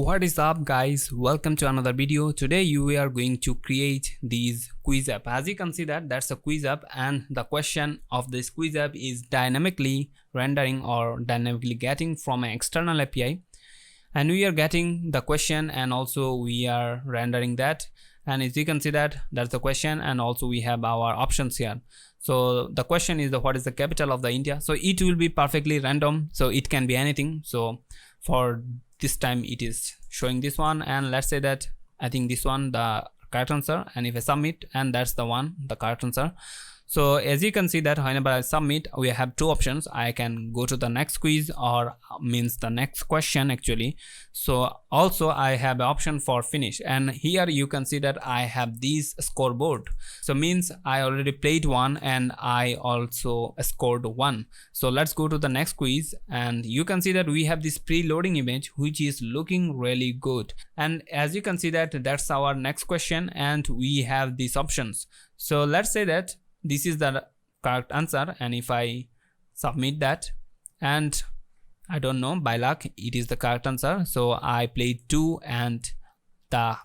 What is up guys, welcome to another video. Today we are going to create these quiz app. As you can see that's a quiz app, and the question of this quiz app is dynamically rendering or dynamically getting from an external API, and we are getting the question and also we are rendering that. And as you can see that's the question, and also we have our options here. So the question is what is the capital of the India. So it will be perfectly random, so it can be anything. So for this time it is showing this one, and let's say that I think this one the correct answer, and if I submit, and that's the one the correct answer. So as you can see that whenever I submit, we have two options. I can go to the next quiz, or means the next question actually. So also I have an option for finish, and here you can see that I have this scoreboard. So means I already played one and I also scored one. So let's go to the next quiz, and you can see that we have this preloading image which is looking really good. And as you can see that's our next question, and we have these options. So let's say that this is the correct answer, and if I submit that, and I don't know, by luck it is the correct answer. So I played 2 and the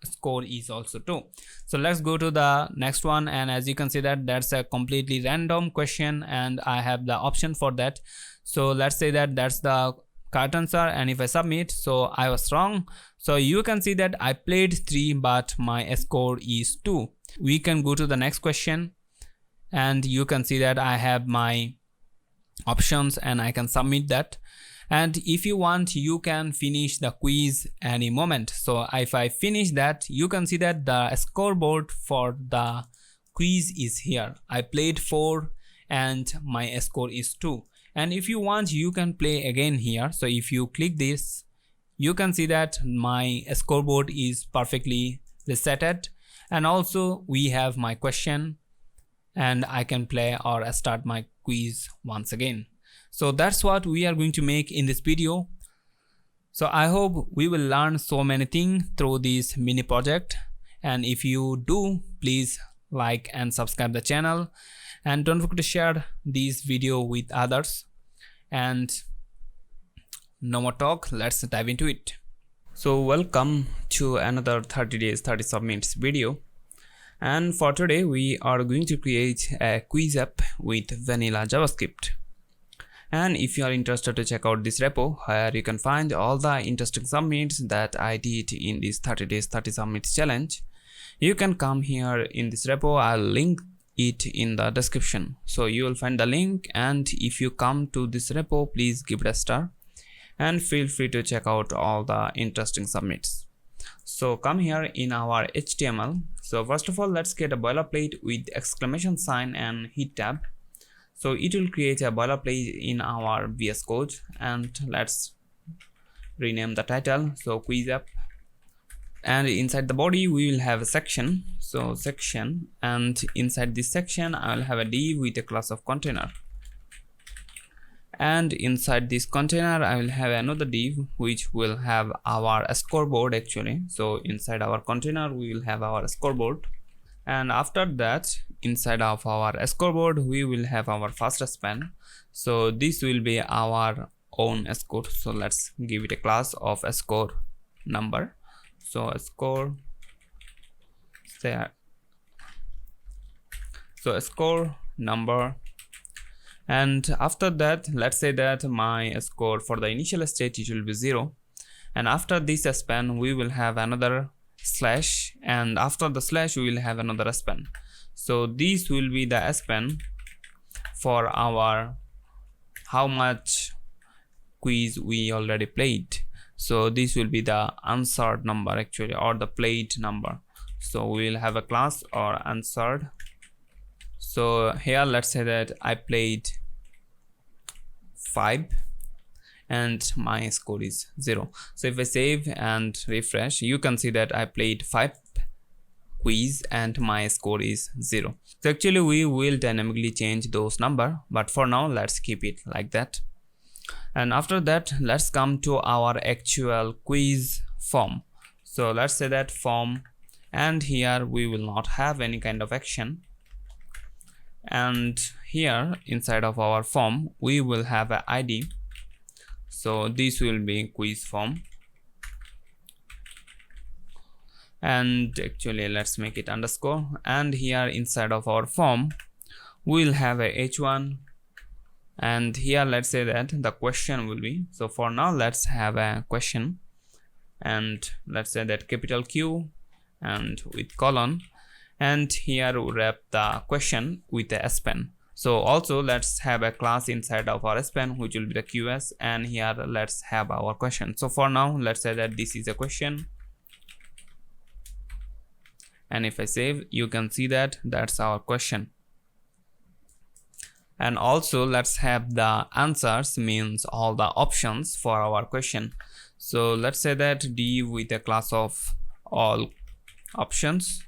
score is also 2. So let's go to the next one, and as you can see that's a completely random question and I have the option for that. So let's say that's the correct answer, and if I submit, so I was wrong. So you can see that I played 3 but my score is 2. We can go to the next question, and you can see that I have my options and I can submit that. And if you want, you can finish the quiz any moment. So if I finish that, you can see that the scoreboard for the quiz is here. I played 4 and my score is 2. And if you want, you can play again here. So if you click this, you can see that my scoreboard is perfectly resetted, and also we have my question, and I can play or start my quiz once again. So that's what we are going to make in this video. So I hope we will learn so many things through this mini project, and if you do, please like and subscribe the channel, and don't forget to share this video with others. And no more talk, let's dive into it. So welcome to another 30 days 30 submits video, and for today we are going to create a quiz app with vanilla JavaScript. And if you are interested to check out this repo where you can find all the interesting submits that I did in this 30 days 30 submits challenge, you can come here in this repo. I'll link it in the description, so you will find the link. And if you come to this repo, please give it a star and feel free to check out all the interesting submits. So come here in our HTML. So first of all, let's get a boilerplate with exclamation sign and hit tab. So it will create a boilerplate in our VS Code, and let's rename the title, so quiz app. And inside the body we will have a section, so section, and inside this section I will have a div with a class of container, and inside this container I will have another div which will have our scoreboard actually. So inside our container we will have our scoreboard, and after that inside of our scoreboard we will have our first span. So this will be our own score. So let's give it a class of a score number. So a score there, so a score number. And after that, let's say that my score for the initial state it will be 0, and after this span we will have another slash, and after the slash we will have another span. So this will be the span for our how much quiz we already played. So this will be the answered number actually, or the played number. So we will have a class or answered. So here let's say that I played 5 and my score is 0. So if I save and refresh, you can see that I played 5 quiz and my score is 0. So actually we will dynamically change those number, but for now let's keep it like that. And after that, let's come to our actual quiz form. So let's say that form, and here we will not have any kind of action, and here inside of our form we will have an ID. So this will be quiz form, and actually let's make it underscore, and here inside of our form we'll have a h1, and here let's say that the question will be, so for now let's have a question, and let's say that capital Q and with colon, and here we wrap the question with a span. So also let's have a class inside of our span which will be the QS, and here let's have our question. So for now let's say that this is a question, and if I save, you can see that that's our question. And also let's have the answers, means all the options for our question. So let's say that div with a class of all options,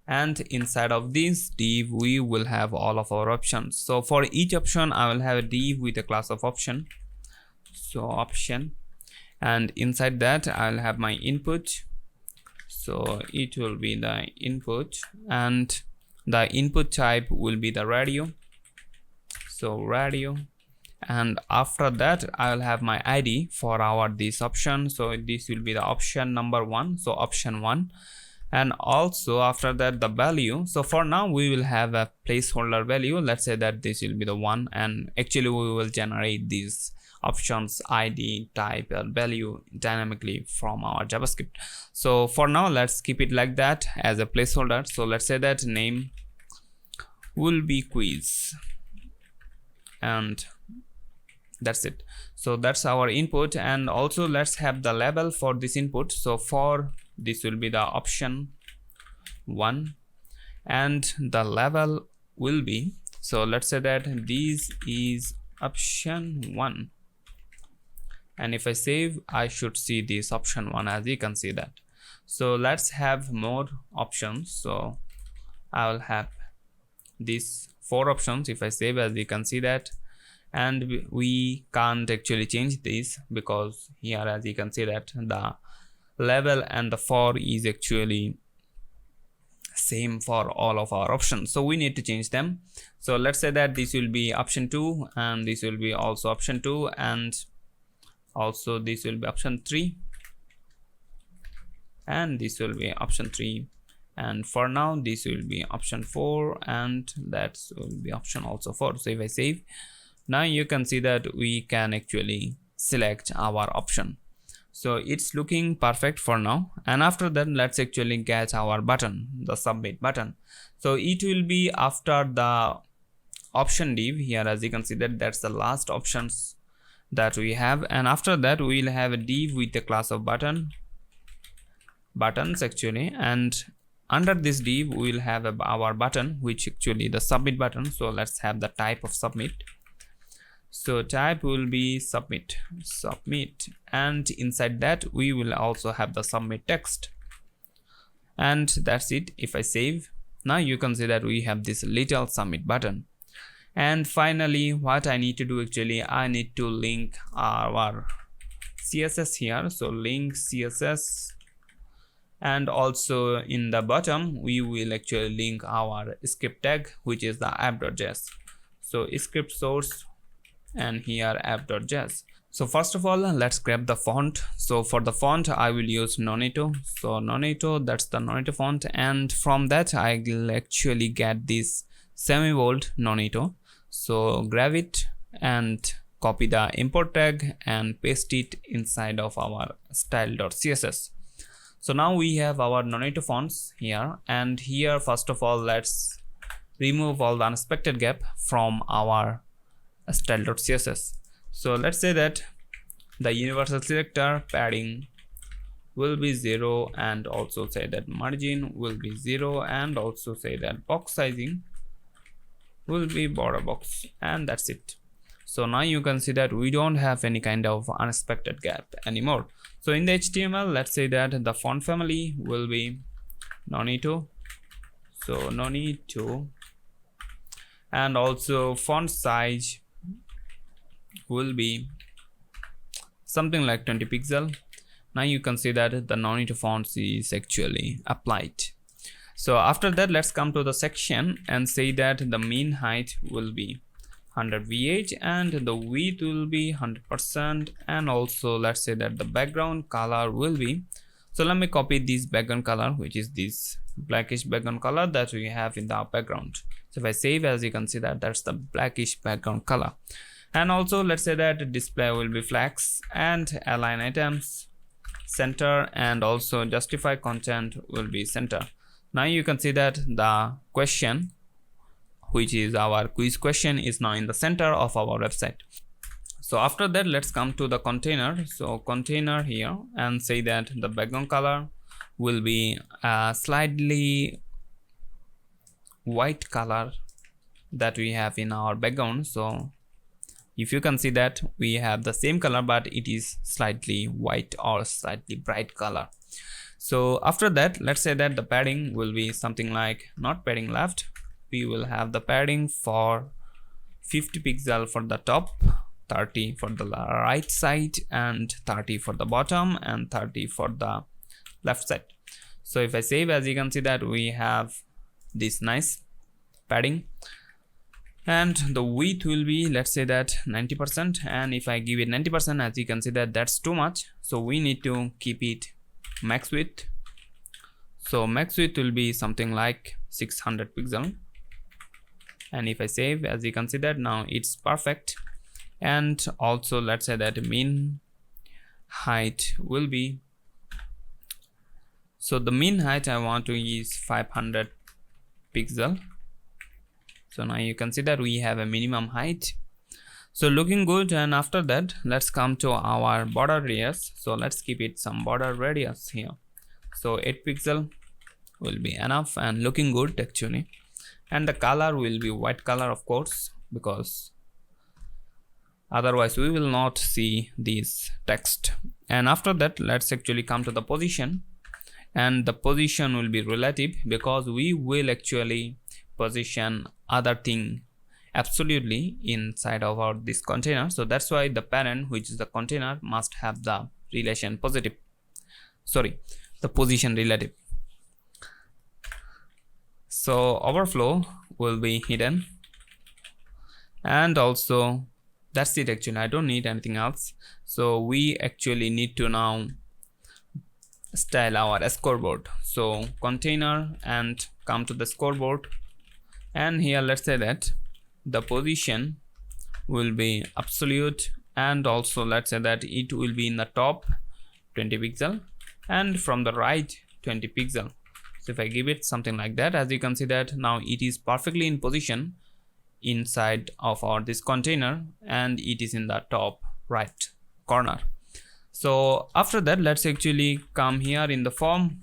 and inside of this div we will have all of our options. So for each option I will have a div with a class of option, so option, and inside that I'll have my input, so it will be the input, and the input type will be the radio, so radio, and after that I will have my ID for our this option, so this will be the option number 1, so option 1, and also after that the value. So for now we will have a placeholder value, let's say that this will be the 1, and actually we will generate these options ID type and value dynamically from our JavaScript. So for now let's keep it like that as a placeholder. So let's say that name will be quiz, and that's it. So that's our input, and also let's have the label for this input. So for this will be the option 1, and the label will be, so let's say that this is option 1, and if I save, I should see this option 1, as you can see that. So let's have more options, so I will have these 4 options. If I save, as you can see that, and we can't actually change this because here as you can see that the level and the for is actually same for all of our options, so we need to change them. So let's say that this will be option 2, and this will be also option 2, and also this will be option 3, and this will be option 3, and for now this will be option 4, and that will be option also 4. So if I save, now you can see that we can actually select our option, so it's looking perfect for now. And after that let's actually get our button, the submit button. So it will be after the option div here, as you can see that that's the last options that we have, and after that we will have a div with the class of buttons actually, and under this div we will have our button which actually the submit button. So let's have the type of submit, so type will be submit, and inside that we will also have the submit text, and that's it. If I save, now you can see that we have this little submit button. And finally what I need to do, actually I need to link our CSS here, so link CSS, and also in the bottom we will actually link our script tag which is the app.js, so script source, and here app.js. So first of all let's grab the font. So for the font I will use Nonito, so Nonito, that's the Nonito font, and from that I will actually get this semi-bold Nonito. So grab it and copy the import tag and paste it inside of our style.css. So now we have our Nonito fonts here, and here first of all let's remove all the unexpected gap from our style.css. So let's say that the universal selector padding will be 0, and also say that margin will be 0, and also say that box sizing will be border box, and that's it. So now you can see that we don't have any kind of unexpected gap anymore. So in the HTML, let's say that the font family will be Nonito, so Nonito, and also font size will be something like 20 pixel. Now you can see that the Nonito fonts is actually applied. So after that let's come to the section and say that the mean height will be 100 VH, and the width will be 100%, and also let's say that the background color will be, so let me copy this background color, which is this blackish background color that we have in the background. So if I save, as you can see that that's the blackish background color. And also let's say that display will be flex, and align items center, and also justify content will be center. Now you can see that the question, which is our quiz question, is now in the center of our website. So after that, let's come to the container. So container here, and say that the background color will be slightly white color that we have in our background. So if you can see that we have the same color, but it is slightly white or slightly bright color. So after that, let's say that the padding will be something like, not padding left, we will have the padding for 50 pixel for the top, 30 for the right side, and 30 for the bottom, and 30 for the left side. So if I save, as you can see that we have this nice padding, and the width will be, let's say that 90%, and if I give it 90%, as you can see that that's too much, so we need to keep it max width. So max width will be something like 600 pixel, and if I save, as you can see that now it's perfect. And also let's say that mean height will be, so the mean height I want to use 500 pixel. So now you can see that we have a minimum height, so looking good. And after that, let's come to our border radius. So let's keep it some border radius here, so 8 pixel will be enough, and looking good actually. And the color will be white color, of course, because otherwise we will not see this text. And after that, let's actually come to the position, and the position will be relative, because we will actually position other thing absolutely inside of our this container. So that's why the parent, which is the container, must have the relation positive, sorry, the position relative. So overflow will be hidden, and also that's it actually, I don't need anything else. So we actually need to now style our scoreboard. So container, and come to the scoreboard, and here let's say that the position will be absolute, and also let's say that it will be in the top 20 pixel, and from the right 20 pixel. So if I give it something like that, as you can see that now it is perfectly in position inside of our this container, and it is in the top right corner. So after that, let's actually come here in the form,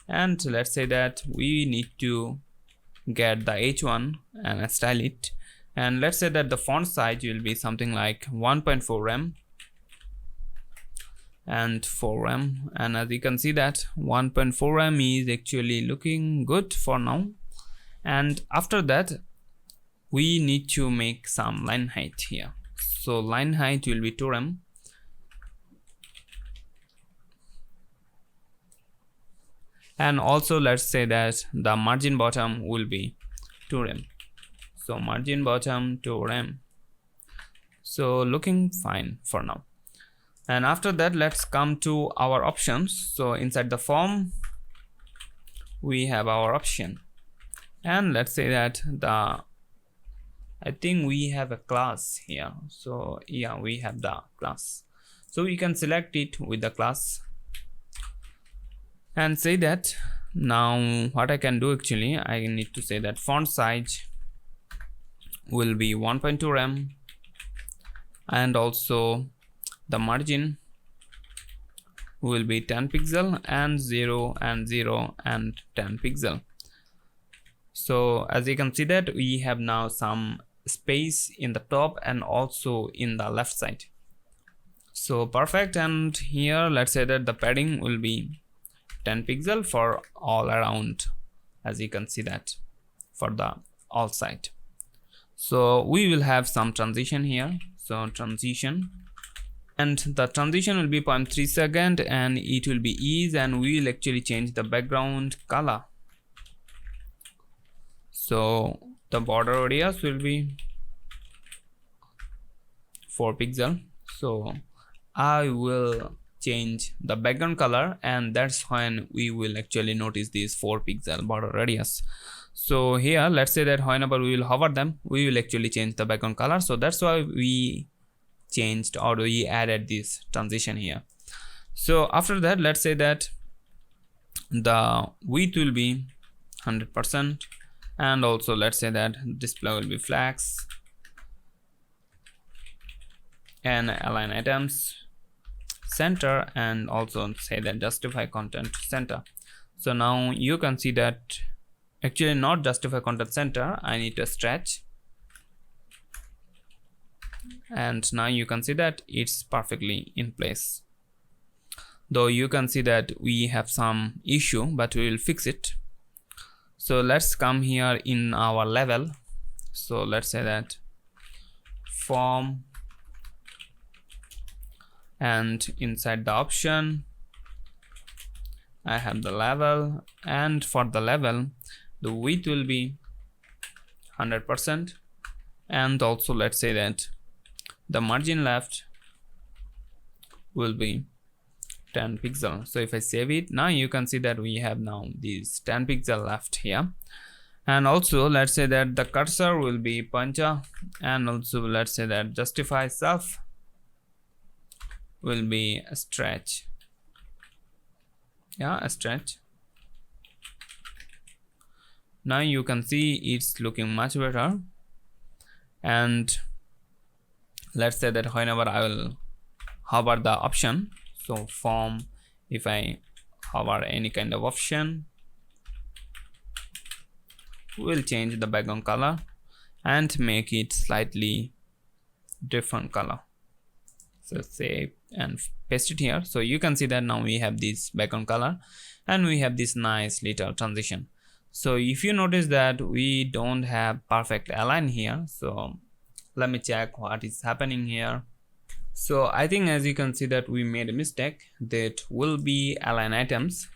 and let's say that we need to get the h1 and style it, and let's say that the font size will be something like 1.4 rem and 4 rem, and as you can see that 1.4 rem is actually looking good for now. And after that, we need to make some line height here. So line height will be 2 rem, and also let's say that the margin bottom will be 2 rem. So margin bottom 2 rem, so looking fine for now. And after that, let's come to our options. So inside the form we have our option, and let's say that I think we have a class here. So yeah, we have the class, so we can select it with the class, and say that now what I can do actually, I need to say that font size will be 1.2 rem, and also the margin will be 10 pixel, and 0 and 0 and 10 pixel. So as you can see that we have now some space in the top and also in the left side. So perfect. And here let's say that the padding will be 10 pixel for all around, as you can see that for the all side. So we will have some transition here. So transition, and the transition will be 0.3 second, and it will be ease, and we will actually change the background color. So the border radius will be 4 pixel. So I will change the background color, and that's when we will actually notice this 4 pixel border radius. So here let's say that whenever we will hover them, we will actually change the background color. So that's why we changed, or we added this transition here. So after that, let's say that the width will be 100%, and also let's say that display will be flags and align items center, and also say that justify content center. So now you can see that actually not justify content center, I need to stretch, and now you can see that it's perfectly in place. Though you can see that we have some issue, but we will fix it. So let's come here in our level. So let's say that form, and inside the option I have the level, and for the level the width will be 100%, and also let's say that the margin left will be 10 pixel. So if I save it, now you can see that we have now these 10 pixel left here. And also let's say that the cursor will be puncha, and also let's say that justify self will be a stretch. Yeah, a stretch. Now you can see it's looking much better. And let's say that whenever I will hover the option, so form, if I hover any kind of option, we'll change the background color and make it slightly different color. So save and paste it here. So you can see that now we have this background color, and we have this nice little transition. So if you notice that we don't have perfect align here, so let me check what is happening here. So I think as you can see that we made a mistake, that will be align items.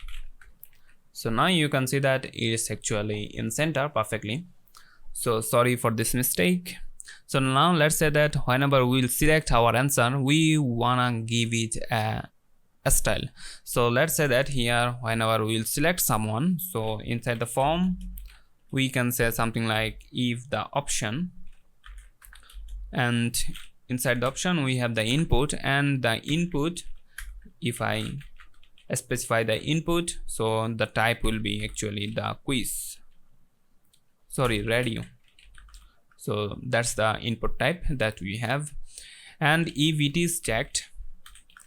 So now you can see that it is actually in center perfectly. So sorry for this mistake. So now let's say that whenever we'll select our answer, we wanna give it a style. So let's say that here whenever we'll select someone, so inside the form we can say something like if the option, and inside the option we have the input, and the input, if I specify the input, so the type will be actually the quiz, sorry, radio. So that's the input type that we have. And if it is checked,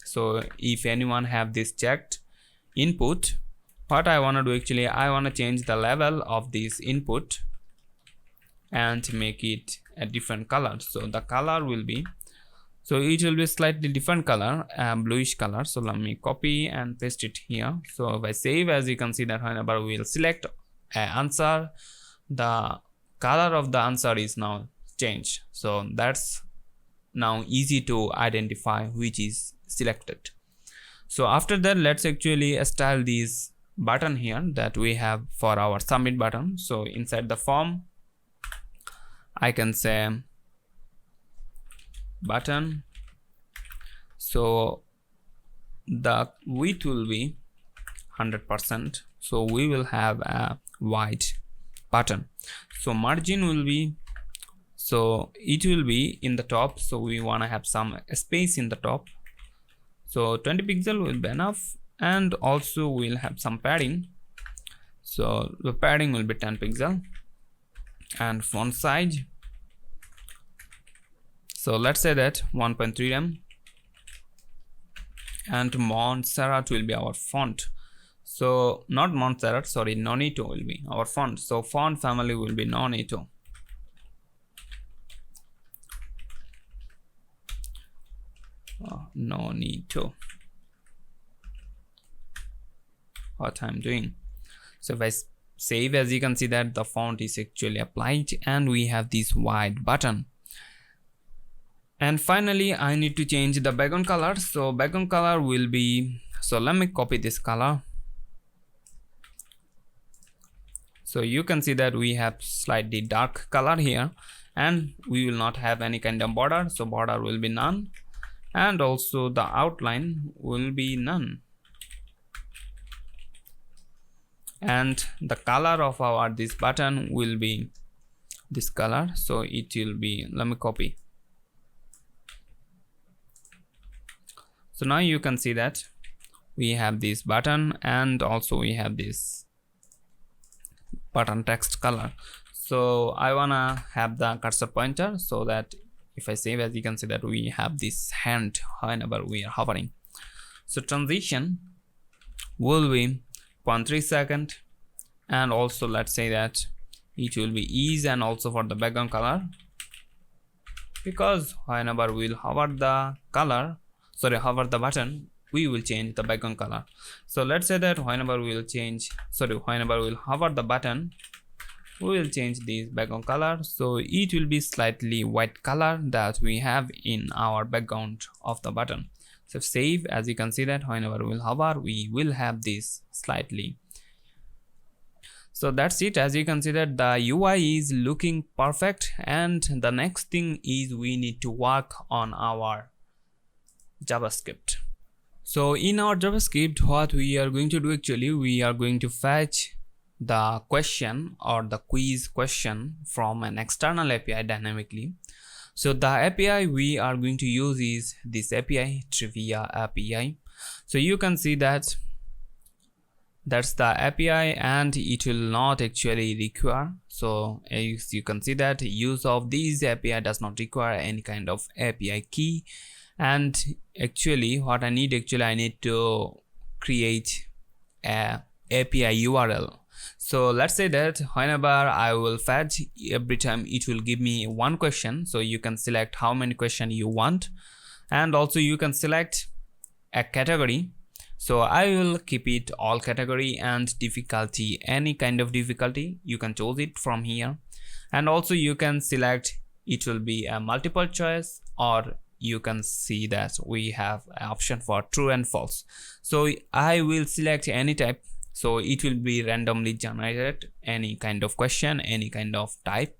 so if anyone have this checked input, what I want to do actually, I want to change the level of this input and make it a different color. So the color will be, so it will be slightly different color, bluish color. So let me copy and paste it here. So if I save, as you can see that whenever we will select an answer, the color of the answer is now changed. So that's now easy to identify which is selected. So after that, let's actually style this button here that we have for our submit button. So inside the form I can say button, so the width will be 100%, so we will have a white button. So margin will be, so it will be in the top, so we want to have some space in the top, so 20 pixel will be enough. And also we'll have some padding, so the padding will be 10 pixel. And font size, so let's say that 1.3 em. And Montserrat will be our font, so not Montserrat, sorry, Nonito will be our font. So font family will be Nonito. Nonito, what I'm doing. So if I save, as you can see that the font is actually applied, and we have this white button. And finally I need to change the background color. So background color will be, so let me copy this color. So you can see that we have slightly dark color here, and we will not have any kind of border, so border will be none, and also the outline will be none, and the color of our this button will be this color, so it will be, let me copy. So now you can see that we have this button and also we have this button text color. So I wanna have the cursor pointer, so that if I save, as you can see that we have this hand whenever we are hovering. So transition will be 0.3 second, and also let's say that it will be ease, and also for the background color, because whenever we'll hover the color, hover the button, we will change the background color. So let's say that whenever we'll hover the button, we will change this background color, so it will be slightly white color that we have in our background of the button. So save, as you can see that whenever we'll hover, we will have this slightly. So that's it. As you can see that the UI is looking perfect, and the next thing is we need to work on our JavaScript. So in our JavaScript, what we are going to do actually, we are going to fetch the question or the quiz question from an external API dynamically. So the API we are going to use is this API, Trivia API. So you can see that that's the API, and it will not actually require, so as you can see that use of this API does not require any kind of API key. And actually what I need to create a API URL. So let's say that whenever I will fetch, every time it will give me one question, so you can select how many questions you want, and also you can select a category. So I will keep it all category, and difficulty, any kind of difficulty you can choose it from here, and also you can select it will be a multiple choice, or you can see that we have an option for true and false. So I will select any type, so it will be randomly generated any kind of question, any kind of type.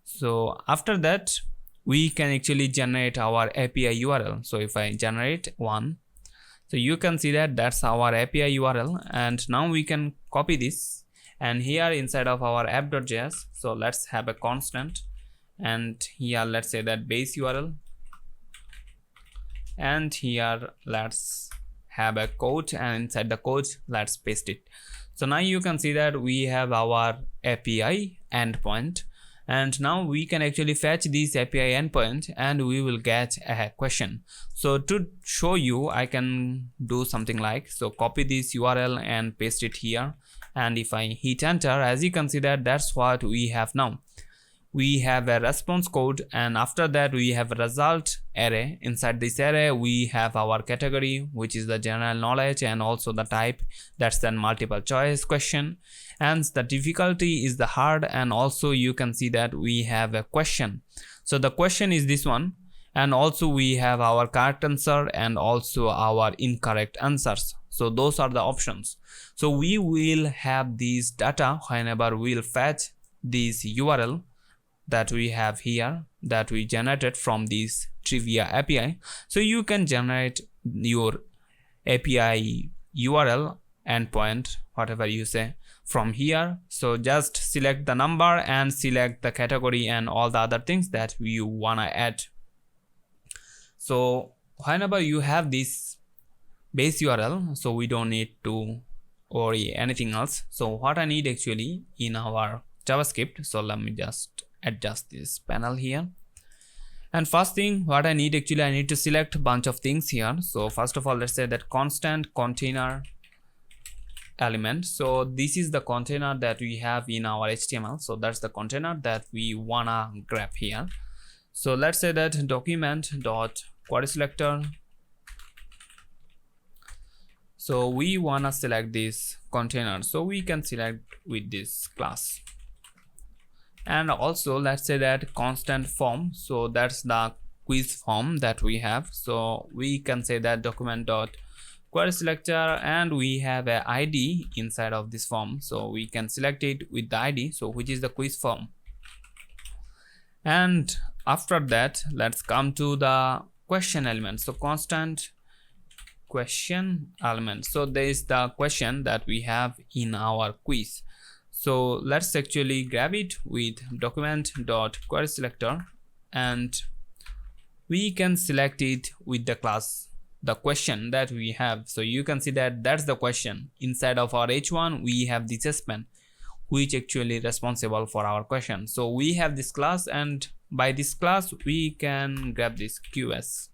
So after that we can actually generate our API URL. So if I generate one, so you can see that that's our API URL, and now we can copy this, and here inside of our app.js, so let's have a constant, and here let's say that base URL, and here let's have a code, and inside the code let's paste it. So now you can see that we have our API endpoint, and now we can actually fetch this API endpoint and we will get a question. So to show you, I can do something like, so copy this URL and paste it here, and if I hit enter, as you can see that that's what we have now. We have a response code, and after that we have a result array. Inside this array we have our category, which is the general knowledge, and also the type, that's the multiple choice question, and the difficulty is the hard, and also you can see that we have a question. So the question is this one, and also we have our correct answer and also our incorrect answers. So those are the options. So we will have these data whenever we'll fetch this URL that we have here, that we generated from this Trivia API. So you can generate your API URL endpoint, whatever you say, from here. So just select the number and select the category and all the other things that you wanna add. So whenever you have this base URL, so we don't need to worry anything else. So what I need actually in our JavaScript, so let me just adjust this panel here, and first thing what I need actually, I need to select a bunch of things here. So first of all, let's say that constant container element. So this is the container that we have in our HTML, so that's the container that we wanna grab here. So let's say that document dot query selector, so we wanna select this container, so we can select with this class. And also let's say that constant form, so that's the quiz form that we have, so we can say that document dot query selector, and we have a ID inside of this form, so we can select it with the ID, so which is the quiz form. And after that, let's come to the question element. So constant question element. So there is the question that we have in our quiz. So let's actually grab it with document.querySelector, and we can select it with the class, the question that we have. So you can see that that's the question. Inside of our h1 we have this span which actually responsible for our question. So we have this class, and by this class we can grab this QS.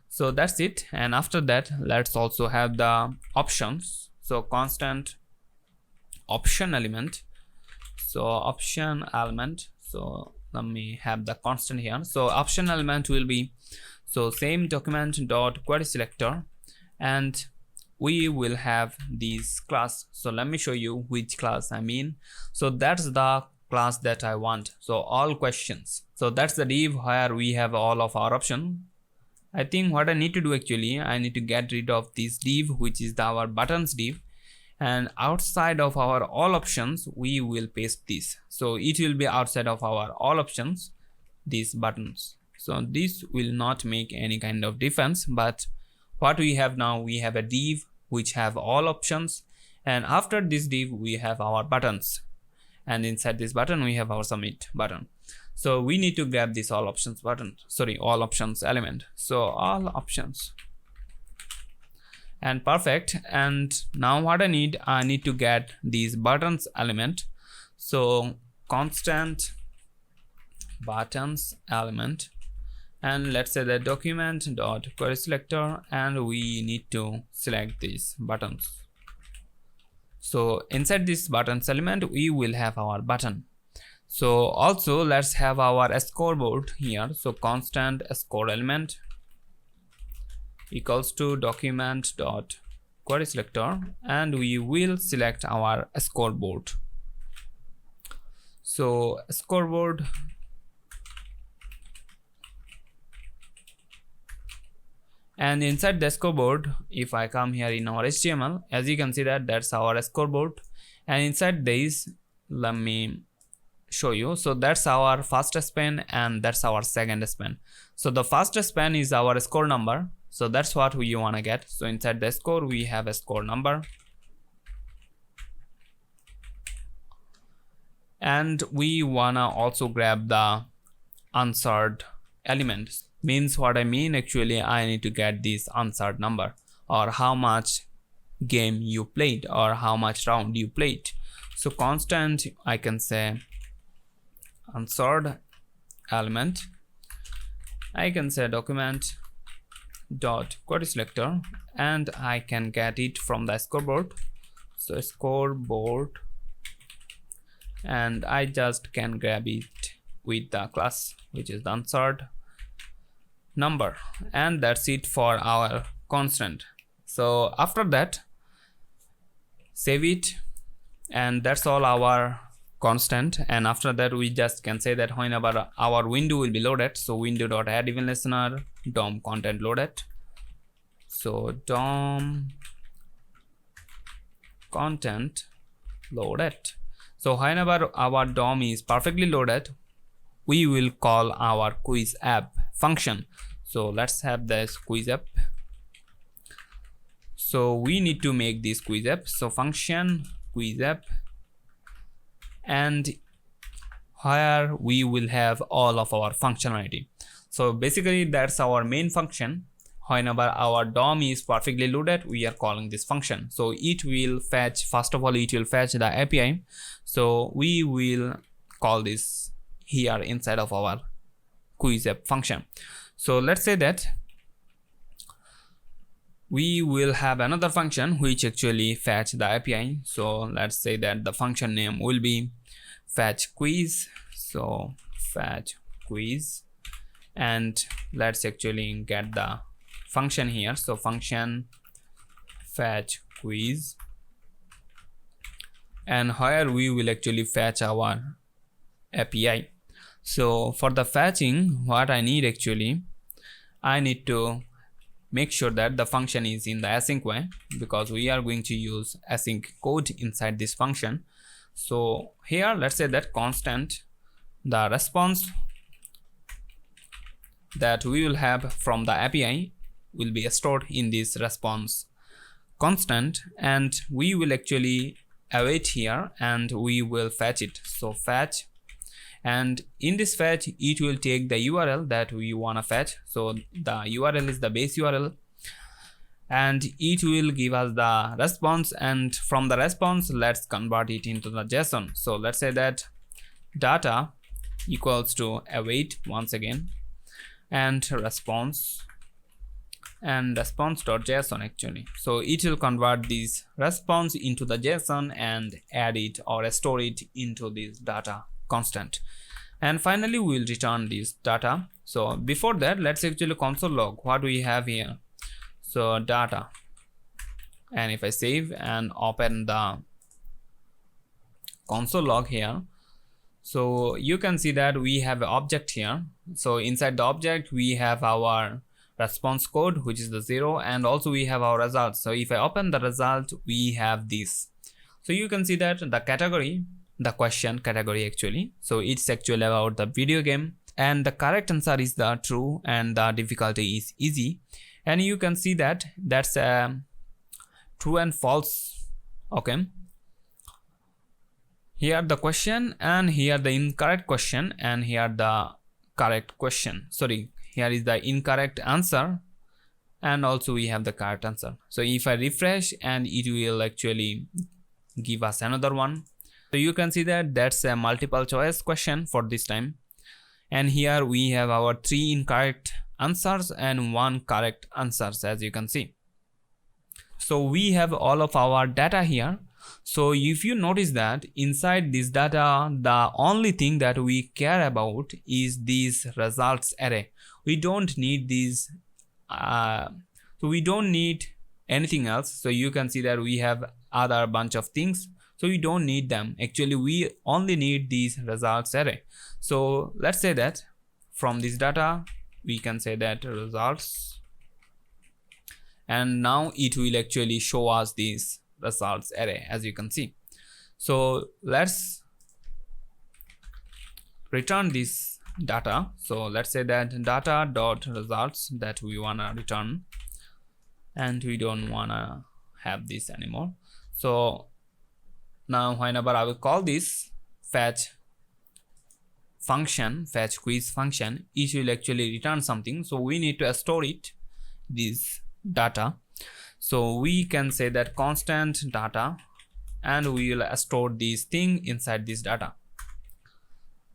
So that's it. And after that, let's also have the options. So constant option element. So option element, so let me have the constant here. So option element will be, so same document.querySelector, and we will have this class. So let me show you which class I mean. So that's the class that I want. So all questions. So that's the div where we have all of our options. I think what I need to do actually, I need to get rid of this div, which is our buttons div, and outside of our all options we will paste this. So it will be outside of our all options, these buttons. So this will not make any kind of difference, but what we have now, we have a div which have all options, and after this div we have our buttons, and inside this button we have our submit button. So we need to grab this all options button, sorry, all options element. So all options, and perfect. And now what I need to get these buttons element. So constant buttons element, and let's say the document.querySelector, and we need to select these buttons. So inside this buttons element we will have our button. So also let's have our scoreboard here. So constant score element equals to document.querySelector, and we will select our scoreboard. So scoreboard, and inside the scoreboard, if I come here in our HTML, as you can see that that's our scoreboard, and inside this, let me show you. So that's our first span and that's our second span. So the first span is our score number, so that's what we want to get. So inside the score we have a score number, and we wanna also grab the answered elements. Means what I mean actually, I need to get this answered number, or how much game you played, or how much round you played. So constant, I can say answered element, I can say document.querySelector, and I can get it from the scoreboard. So scoreboard, and I just can grab it with the class which is the answered number, and that's it for our constant. So after that, save it, and that's all our constant. And after that we just can say that whenever our window will be loaded, so window.add event listener DOM content loaded. So DOM content loaded. So whenever our DOM is perfectly loaded, we will call our quiz app function. So let's have this quiz app. So we need to make this quiz app. So function quiz app, and here we will have all of our functionality. So basically that's our main function. Whenever our DOM is perfectly loaded, we are calling this function. So it will fetch, first of all it will fetch the API. So we will call this here inside of our quiz app function. So let's say that we will have another function which actually fetch the API. So let's say that the function name will be fetch quiz. So fetch quiz, and let's actually get the function here. So function fetch quiz, and here we will actually fetch our API. So for the fetching, what I need actually, I need to make sure that the function is in the async way, because we are going to use async code inside this function. So here let's say that constant, the response that we will have from the API will be stored in this response constant, and we will actually await here and we will fetch it. So fetch, and in this fetch it will take the URL that we want to fetch. So the URL is the base URL, and it will give us the response, and from the response let's convert it into the JSON. So let's say that data equals to await once again, and response, and response.json actually. So it will convert this response into the JSON and add it or store it into this data constant, and finally we will return this data. So before that, let's actually console log what we have here. So data, and if I save and open the console log here, so you can see that we have an object here. So inside the object we have our response code, which is the 0, and also we have our results. So if I open the result, we have this. So you can see that the category, the question category actually, so it's actually about the video game, and the correct answer is the true and the difficulty is easy. And you can see that that's true and false. Okay, here the question, and here the incorrect question, and here the correct question. Sorry, here is the incorrect answer, and also we have the correct answer. So if I refresh, and it will actually give us another one. So you can see that that's a multiple choice question for this time, and here we have our 3 incorrect answers and 1 correct answers, as you can see. So we have all of our data here. So if you notice that inside this data, the only thing that we care about is this results array. We don't need these, so we don't need anything else. So you can see that we have other bunch of things, so we don't need them. Actually we only need these results array. So let's say that from this data we can say that results, and now it will actually show us these results array, as you can see. So let's return this data. So let's say that data dot results that we wanna return, and we don't wanna have this anymore. So now whenever I will call this fetch function, fetch quiz function, it will actually return something. So we need to store it, this data. So we can say that constant data, and we will store this thing inside this data.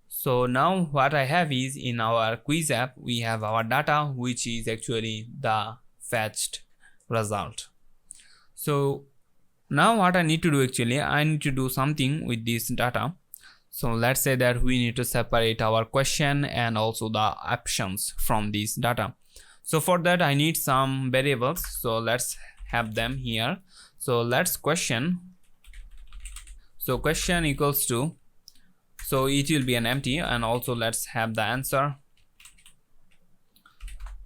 So now what I have is, in our quiz app we have our data, which is actually the fetched result. So now what I need to do, actually I need to do something with this data. So let's say that we need to separate our question and also the options from this data. So for that I need some variables, so let's have them here. So let's question, so question equals to, so it will be an empty, and also let's have the answer.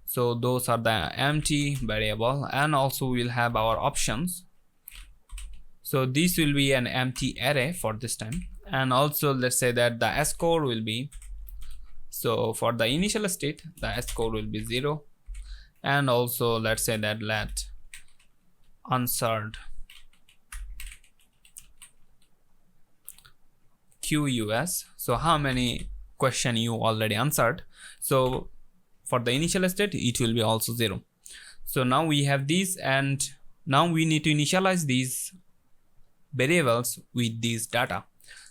So those are the empty variable, and also we'll have our options. So this will be an empty array for this time, and also let's say that the score will be, so for the initial state the score will be 0, and also let's say that let answered QUS, so how many question you already answered. So for the initial state it will be also 0. So now we have this, and now we need to initialize these variables with this data.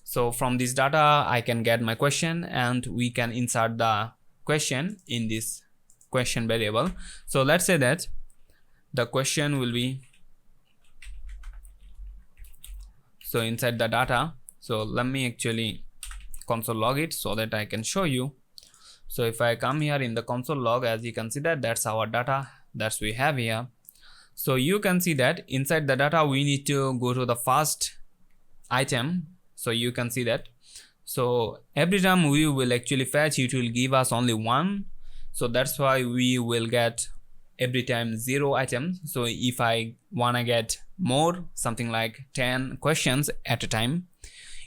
So from this data I can get my question, and we can insert the question in this question variable. So let's say that the question will be, so inside the data, so let me actually console log it so that I can show you. So if I come here in the console log, as you can see that that's our data that we have here. So you can see that inside the data we need to go to the first item. So you can see that, so every time we will actually fetch, it will give us only 1. So that's why we will get every time 0 items. So if I wanna get more, something like 10 questions at a time,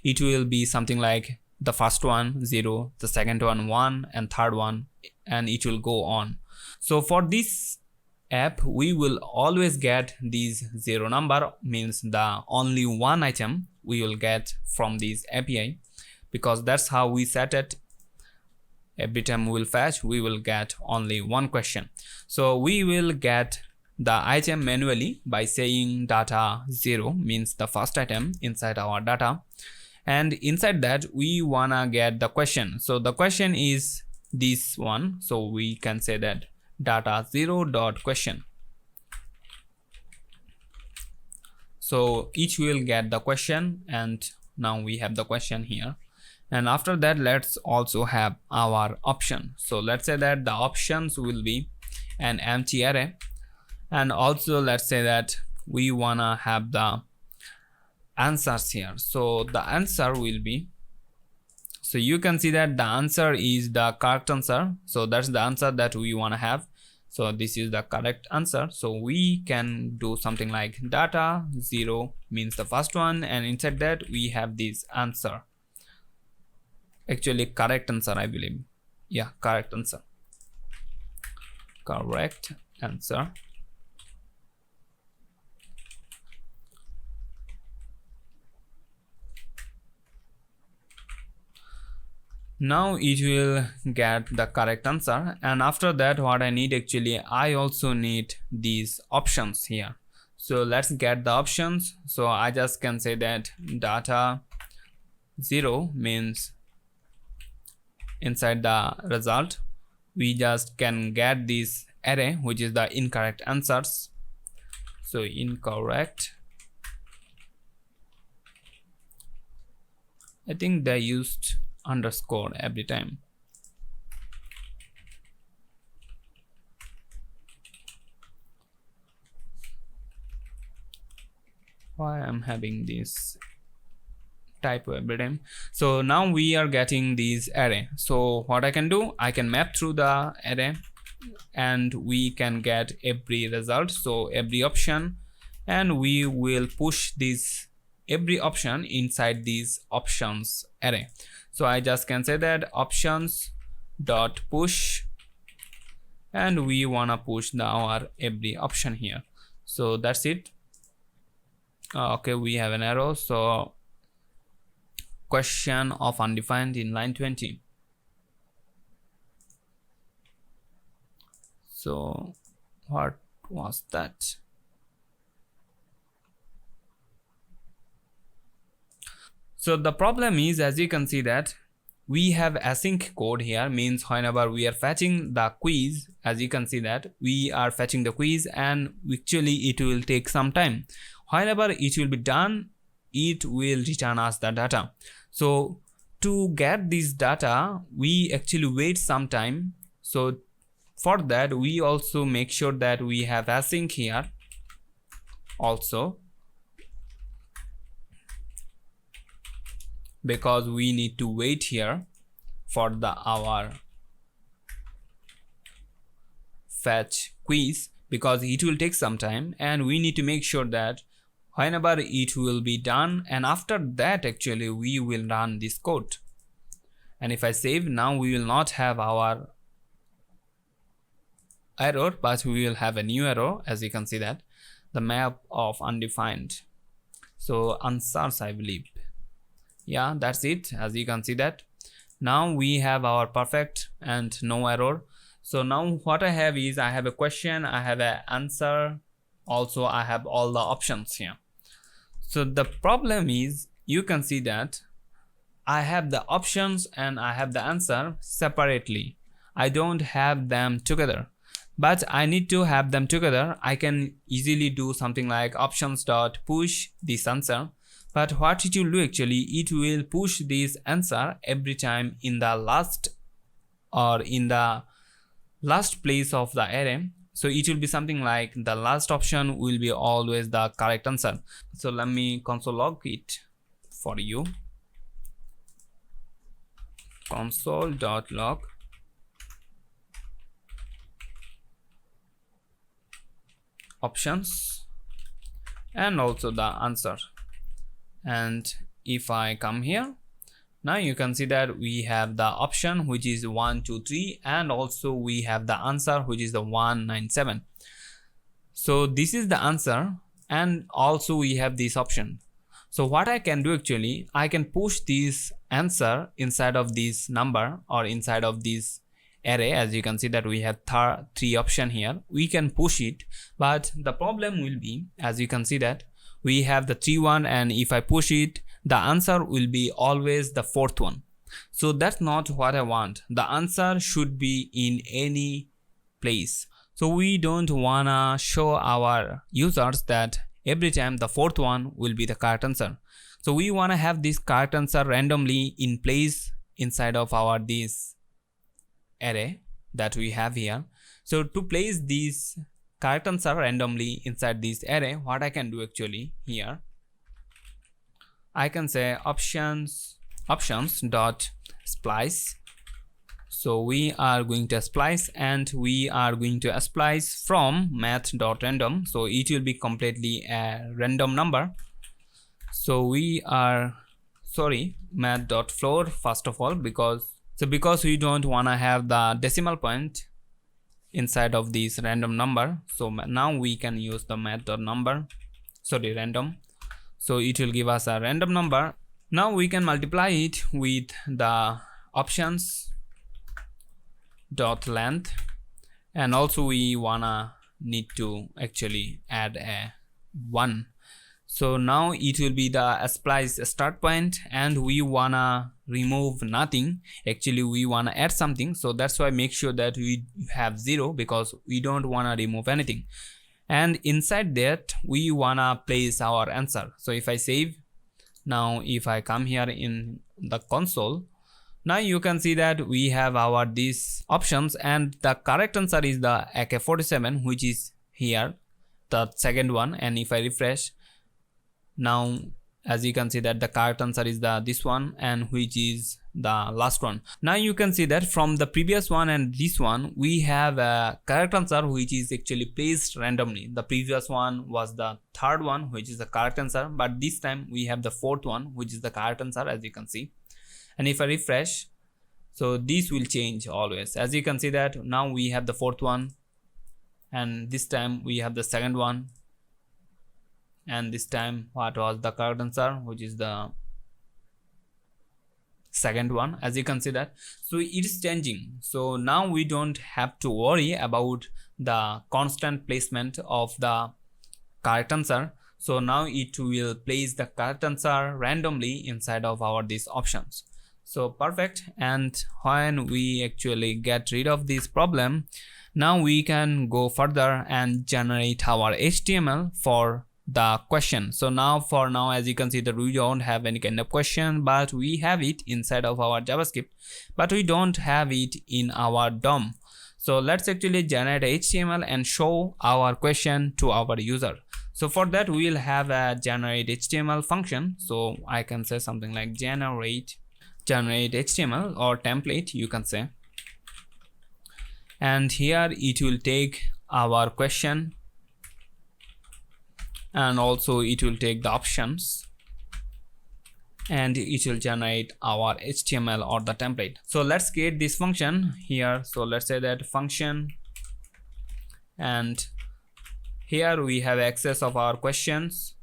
it will be something like the first one 0, the second one 1, and third one, and it will go on. So for this app we will always get these 0 number, means the only one item we will get from this API, because that's how we set it. Every time we will fetch, we will get only one question. So we will get the item manually by saying data 0, means the first item inside our data, and inside that we wanna get the question. So the question is this one, so we can say that data 0 dot question. So each will get the question, and now we have the question here. And after that, let's also have our option. So let's say that the options will be an empty array, and also let's say that we wanna have the answers here. So the answer will be, so you can see that the answer is the correct answer. So that's the answer that we want to have. So this is the correct answer. So we can do something like data 0 means the first one, and inside that we have this answer. Actually correct answer, I believe. Yeah, correct answer. Correct answer. Now it will get the correct answer, and after that what I need, actually I also need these options here. So let's get the options. So I just can say that data 0 means inside the result we just can get this array, which is the incorrect answers. So incorrect, I think they used underscore every time. Why I'm having this typo every time? So now we are getting these array. So what I can do, I can map through the array and we can get every result, so every option, and we will push this every option inside these options array. So I just can say that options dot push, and we wanna push our every option here. So that's it. Okay, we have an arrow. So question of undefined in line 20. So what was that? So the problem is, as you can see that we have async code here, means whenever we are fetching the quiz, as you can see that we are fetching the quiz, and actually it will take some time. Whenever it will be done, it will return us the data. So to get this data, we actually wait some time. So for that, we also make sure that we have async here also, because we need to wait here for our fetch quiz, because it will take some time, and we need to make sure that whenever it will be done, and after that actually we will run this code. And if I save, now we will not have our error, but we will have a new error, as you can see that the map of undefined. So answers, I believe. Yeah, that's it. As you can see that now we have our perfect and no error. So now what I have is, I have a question, I have an answer, also I have all the options here. So the problem is, you can see that I have the options and I have the answer separately. I don't have them together, but I need to have them together. I can easily do something like options dot push this answer. But what it will do, actually it will push this answer every time in the last, or in the last place of the array. So it will be something like the last option will be always the correct answer. So let me console log it for you. Console.log options and also the answer. And if I come here, Now you can see that we have the option which is 1 2 3, and also we have the answer which is the 197. So this is the answer, and also we have this option. So what I can do, actually I can push this answer inside of this number or inside of this array. As you can see that we have three options here, we can push it, but the problem will be, as you can see that we have the 3 1, and if I push it, the answer will be always the fourth one. So that's not what I want. The answer should be in any place. So we don't wanna show our users that every time the fourth one will be the correct answer. So we wanna have this correct answer randomly in place inside of our this array that we have here. So to place this correct answer randomly inside this array, what I can do, actually here I can say options dot splice. So we are going to splice, and we are going to splice from math.random. So it will be completely a random number. So we are math.floor first of all, because we don't want to have the decimal point inside of this random number. So now we can use the math.number, random. So it will give us a random number. Now we can multiply it with the options dot length, and also we need to actually add a 1. So now it will be the splice start point, and we wanna remove nothing. Actually we wanna add something, so that's why make sure that we have 0, because we don't wanna remove anything. And inside that we wanna place our answer. So if I save, now if I come here in the console, now you can see that we have our these options, and the correct answer is the AK-47, which is here, the second one. And if I refresh, now as you can see that the correct answer is this one, and which is the last one. Now you can see that from the previous one and this one we have a correct answer which is actually placed randomly. The previous one was the third one, which is the correct answer, but this time we have the fourth one, which is the correct answer, as you can see. And if I refresh, so this will change always. As you can see that now we have the fourth one, and this time we have the second one, and this time what was the correct answer, which is the second one, as you can see that. So it is changing. So now we don't have to worry about the constant placement of the correct answer. So now it will place the correct answer randomly inside of our these options. So perfect. And when we actually get rid of this problem, now we can go further and generate our HTML for the question. So now for now, as you can see that we don't have any kind of question, but we have it inside of our JavaScript, but we don't have it in our DOM. So let's actually generate HTML and show our question to our user. So for that we will have a generate HTML function. So I can say something like generate HTML or template, you can say, and here it will take our question, and also it will take the options, and it will generate our HTML or the template. So let's create this function here. So let's say that function, and here we have access of our questions,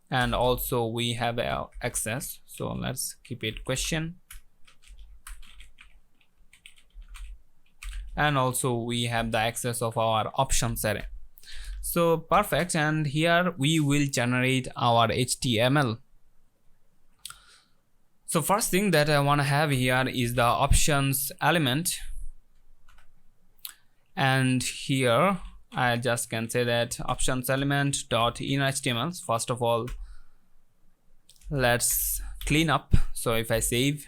and also we have access. So let's keep it question, and also we have the access of our options array. So perfect. And here we will generate our HTML. So first thing that I want to have here is the options element, and here I just can say that options element dot in HTML. First of all, let's clean up. So if I save,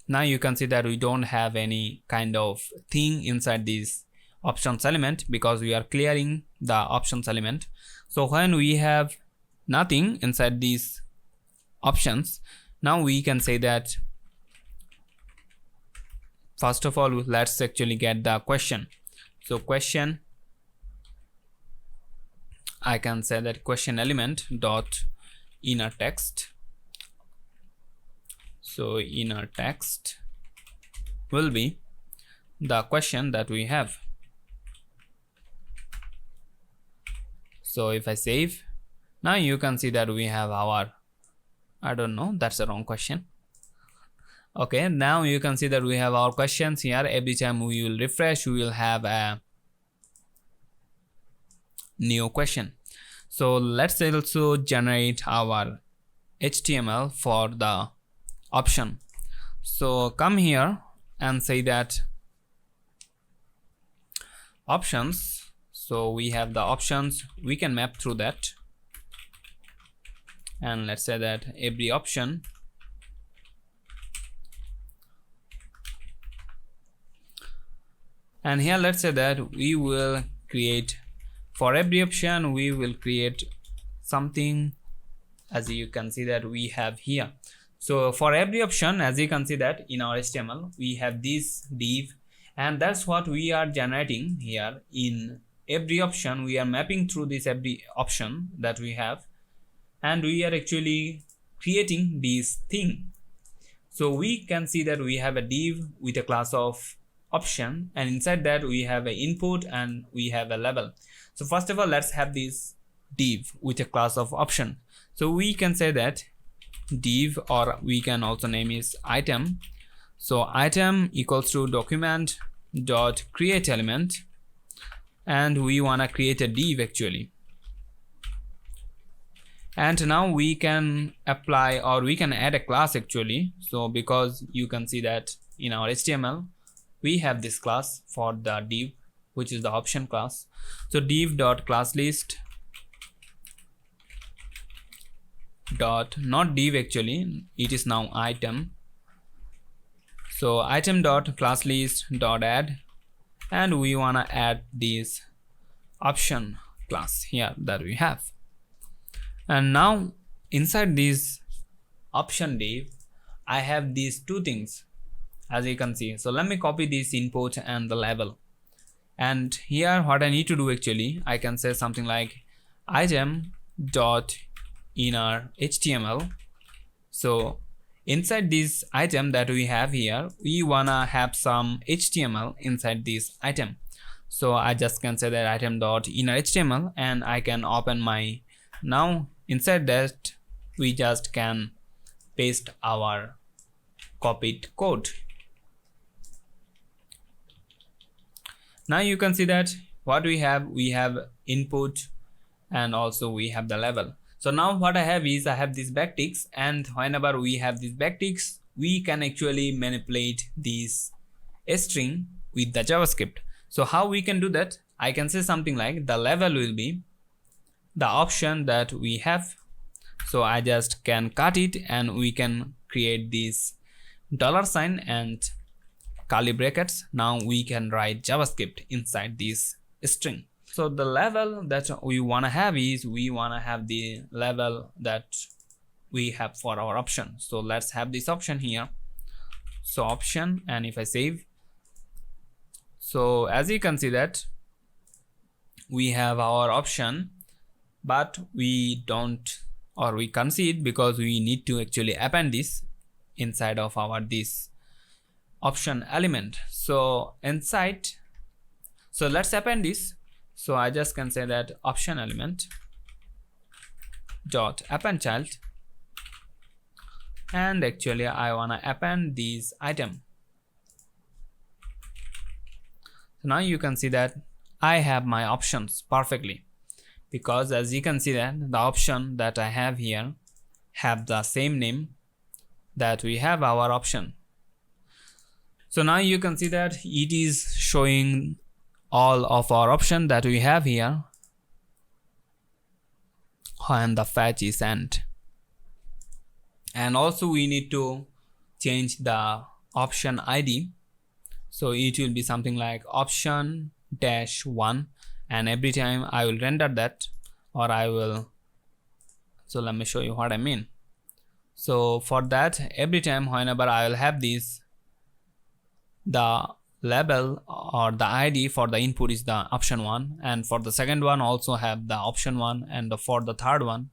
now you can see that we don't have any kind of thing inside this options element because we are clearing the options element. So when we have nothing inside these options, now we can say that first of all let's actually get the question. So question, I can say that question element dot inner text. So inner text will be the question that we have. So if I save, now you can see that we have our, I don't know, that's the wrong question. Okay, now you can see that we have our questions here. Every time we will refresh, we will have a new question. So let's also generate our HTML for the option. So come here and say that options. So we have the options, we can map through that, and let's say that every option and here let's say that we will create, for every option we will create something, as you can see that we have here. So for every option, as you can see that in our HTML we have this div, and that's what we are generating here. In every option we are mapping through this every option that we have, and we are actually creating this thing. So we can see that we have a div with a class of option, and inside that we have an input and we have a label. So first of all, let's have this div with a class of option. So we can say that div, or we can also name is item. So item equals to document dot create element, and we want to create a div actually. And now we can apply, or we can add a class actually. So because you can see that in our HTML we have this class for the div, which is the option class. So div dot class list dot, not div actually, it is now item. So item dot class list dot add, and we want to add this option class here that we have. And now inside this option div I have these two things, as you can see. So let me copy this input and the label, and here what I need to do actually, I can say something like item dot inner HTML. So inside this item that we have here, we wanna have some HTML inside this item. So I just can say that item dot inner HTML, and I can open my, now inside that we just can paste our copied code. Now you can see that what we have input and also we have the label. So now what I have is I have these backticks, and whenever we have these backticks we can actually manipulate this string with the JavaScript. So how we can do that? I can say something like the label will be the option that we have. So I just can cut it, and we can create this $sign and curly brackets. Now we can write JavaScript inside this string. So the level that we want to have is, we want to have the level that we have for our option. So let's have this option here. So option, and if I save, so as you can see that we have our option, but we don't, or we can't see it because we need to actually append this inside of our this option element. So inside, so let's append this. So I just can say that option element dot append child, and actually I wanna append these item. So now you can see that I have my options perfectly, because as you can see that the option that I have here have the same name that we have our option. So now you can see that it is showing all of our option that we have here, and the fetch is end. And also we need to change the option ID. So it will be something like option -1, and every time I will render that, or I will, so let me show you what I mean. So for that, every time whenever I will have this, the label or the ID for the input is the option 1, and for the second one also have the option 1, and for the third one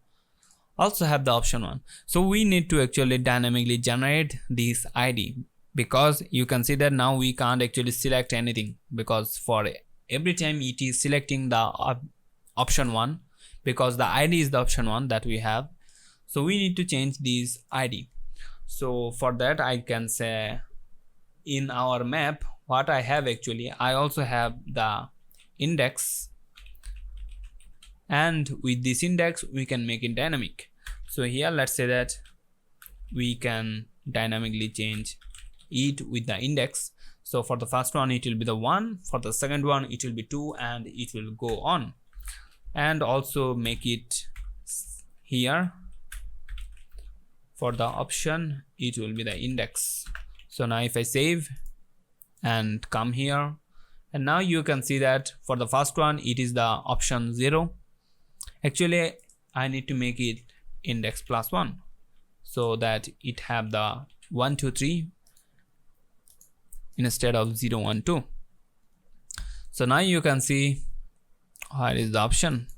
also have the option 1. So we need to actually dynamically generate this ID, because you can see that now we can't actually select anything, because for every time it is selecting the option 1, because the ID is the option 1 that we have. So we need to change this ID. So for that I can say in our map what I have, actually I also have the index, and with this index we can make it dynamic. So here let's say that we can dynamically change it with the index. So for the first one it will be the 1, for the second one it will be 2, and it will go on. And also make it here for the option, it will be the index. So now if I save and come here, and now you can see that for the first one it is the option 0. Actually I need to make it index plus 1, so that it have the 1 2 3 instead of 0 1 2. So now you can see where is the option.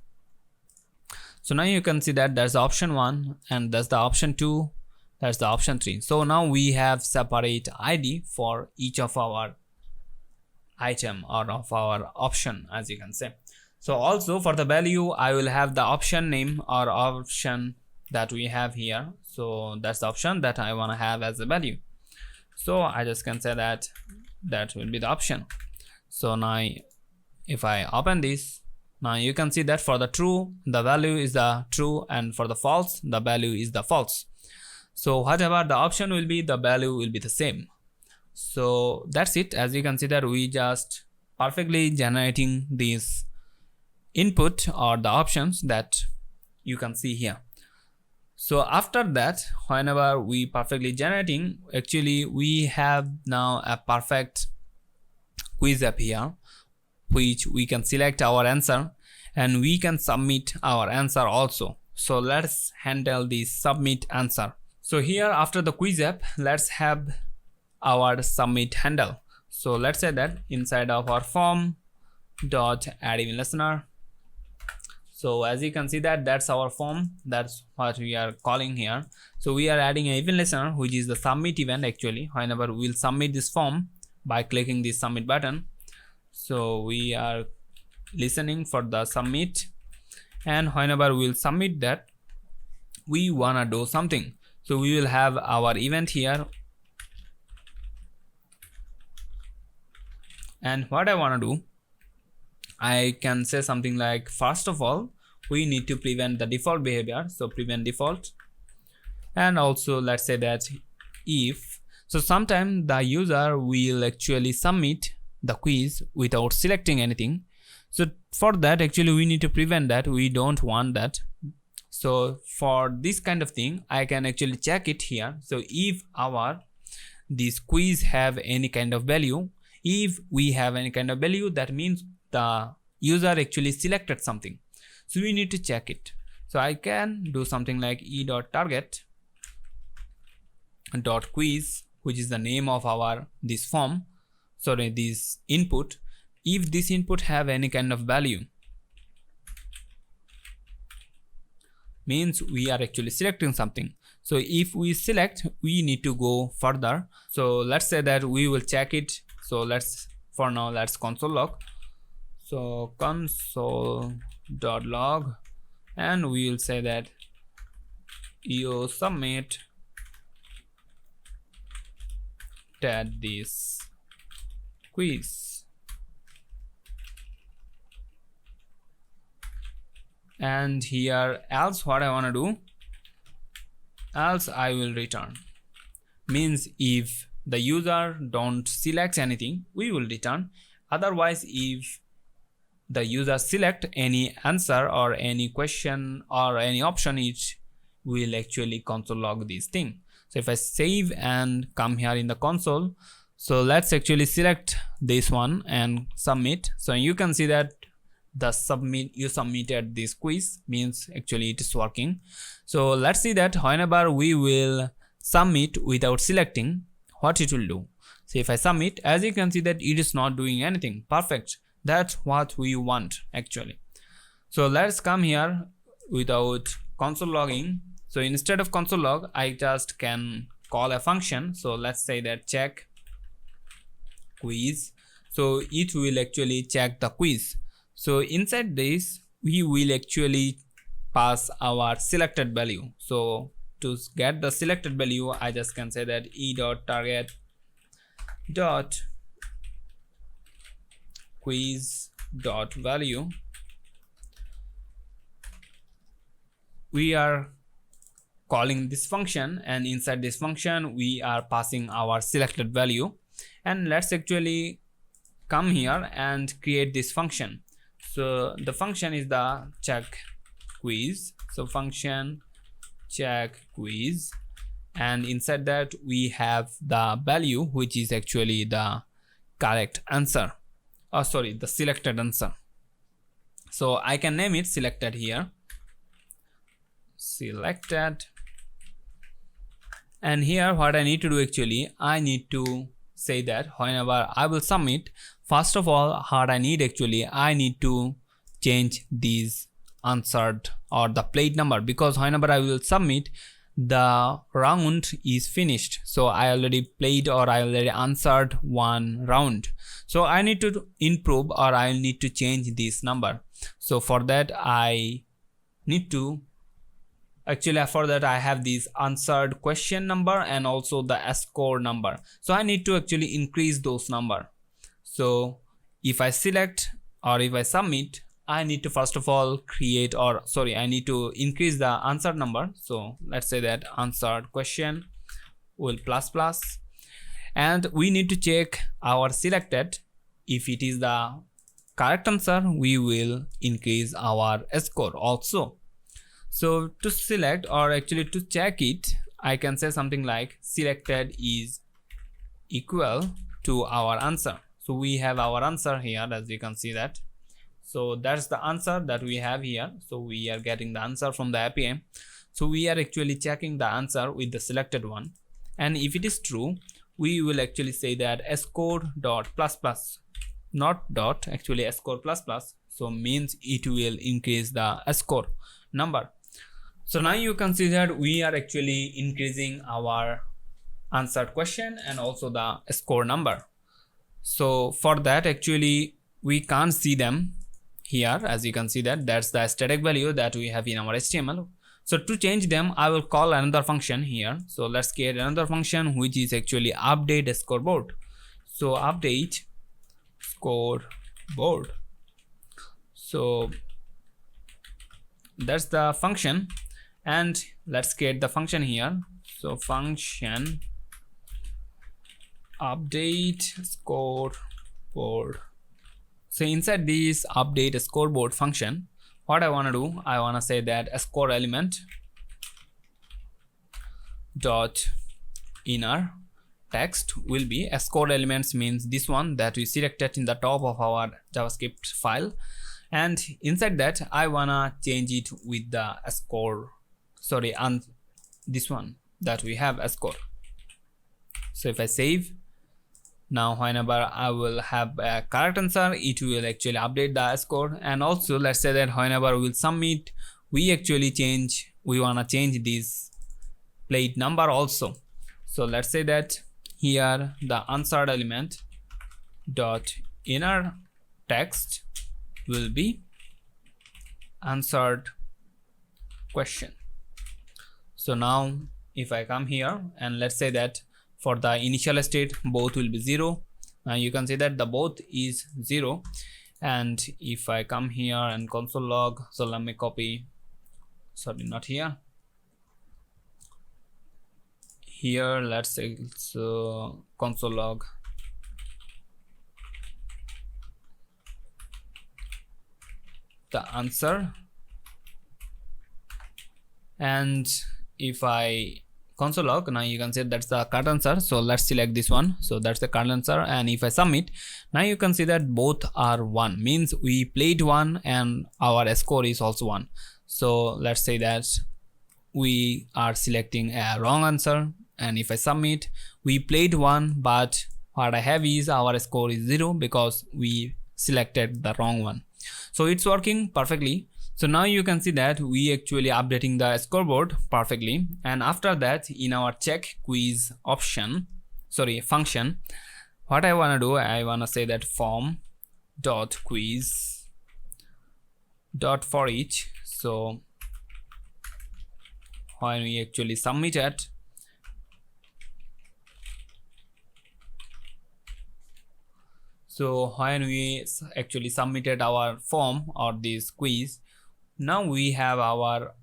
So now you can see that there's the option 1, and that's the option 2, that's the option 3. So now we have separate ID for each of our item or of our option, as you can say. So also for the value I will have the option name or option that we have here. So that's the option that I want to have as a value. So I just can say that that will be the option. So now if I open this, now you can see that for the true the value is the true, and for the false the value is the false. So whatever the option will be, the value will be the same. So that's it. As you can see that we just perfectly generating these input or the options that you can see here. So after that, whenever we perfectly generating, actually we have now a perfect quiz app here, which we can select our answer and we can submit our answer also. So let's handle this submit answer. So here after the quiz app, let's have our submit handle. So let's say that inside of our form dot add event listener. So as you can see that that's our form, that's what we are calling here. So we are adding an event listener, which is the submit event. Actually whenever we'll submit this form by clicking this submit button, so we are listening for the submit, and whenever we'll submit that we wanna do something. So we will have our event here, and what I want to do, I can say something like, first of all we need to prevent the default behavior, so prevent default. And also let's say that if, so sometime the user will actually submit the quiz without selecting anything. So for that actually we need to prevent that, we don't want that. So for this kind of thing I can actually check it here. So if our this quiz have any kind of value, if we have any kind of value, that means the user actually selected something. So we need to check it. So I can do something like e.target dot quiz, which is the name of our this form, sorry this input. If this input have any kind of value, means we are actually selecting something. So if we select, we need to go further. So let's say that we will check it. So let's, for now let's console log. So console.log, and we will say that you submit that this quiz, and here else what I want to do, else I will return, means if the user don't select anything we will return. Otherwise if the user select any answer or any question or any option, it will actually console log this thing. So if I save and come here in the console, so let's actually select this one and submit. So you can see that the submit, you submitted this quiz, means actually it is working. So let's see that whenever we will submit without selecting, what it will do. So if I submit, as you can see that it is not doing anything. Perfect. That's what we want actually. So let's come here without console logging. So instead of console log, I just can call a function. So let's say that check quiz. So it will actually check the quiz. So inside this, we will actually pass our selected value. So to get the selected value, I just can say that e.target dot quiz dot value. We are calling this function, and inside this function we are passing our selected value. And let's actually come here and create this function. So the function is the check quiz. So function check quiz, and inside that we have the value, which is actually the correct answer, or sorry, the selected answer. So I can name it selected here, selected. And here what I need to do, actually I need to say that whenever I will submit, first of all what I need, actually I need to change these answered or the plate number, because whenever I will submit, the round is finished. So I already played or I already answered one round. So I need to improve, or I need to change this number. So for that I need to actually, for that I have this answered question number and also the score number. So I need to actually increase those number. So if I select or if I submit, I need to first of all create, or sorry, I need to increase the answered number. So let's say that answered question will plus plus, and we need to check our selected. If it is the correct answer, we will increase our score also. So to select, or actually to check it, I can say something like selected is equal to our answer. So we have our answer here, as you can see that. So that's the answer that we have here. So we are getting the answer from the API. So we are actually checking the answer with the selected one, and if it is true, we will actually say that score dot plus plus, not dot, actually score plus plus. So means it will increase the score number. So now you can see that we are actually increasing our answered question and also the score number. So for that, actually we can't see them here, as you can see that that's the static value that we have in our HTML. So to change them, I will call another function here. So let's create another function which is actually update scoreboard. So update scoreboard. So that's the function, and let's create the function here. So function update scoreboard. So inside this update scoreboard function, what I want to do, I want to say that a score element dot inner text will be a score elements, means this one that we selected in the top of our JavaScript file, and inside that I wanna change it with the score, sorry, and this one that we have a score. So if I save, now whenever I will have a correct answer, it will actually update the score. And also let's say that whenever we will submit, we actually wanna change this plate number also. So let's say that here the answered element dot inner text will be answered question. So now if I come here and let's say that for the initial state both will be 0, you can see that the both is 0. And if I come here and console log, so let me copy, sorry, not here, here let's say so console log the answer, and if I console log, now you can see that's the correct answer. So let's select this one, so that's the correct answer. And if I submit, now you can see that both are 1, means we played 1 and our score is also 1. So let's say that we are selecting a wrong answer, and if I submit, we played 1, but what I have is our score is 0 because we selected the wrong one. So it's working perfectly. So now you can see that we actually updating the scoreboard perfectly. And after that, in our check quiz function, what I want to do, I want to say that form dot quiz dot for each. So when we actually submit it, so when we actually submitted our form or this quiz, now we have our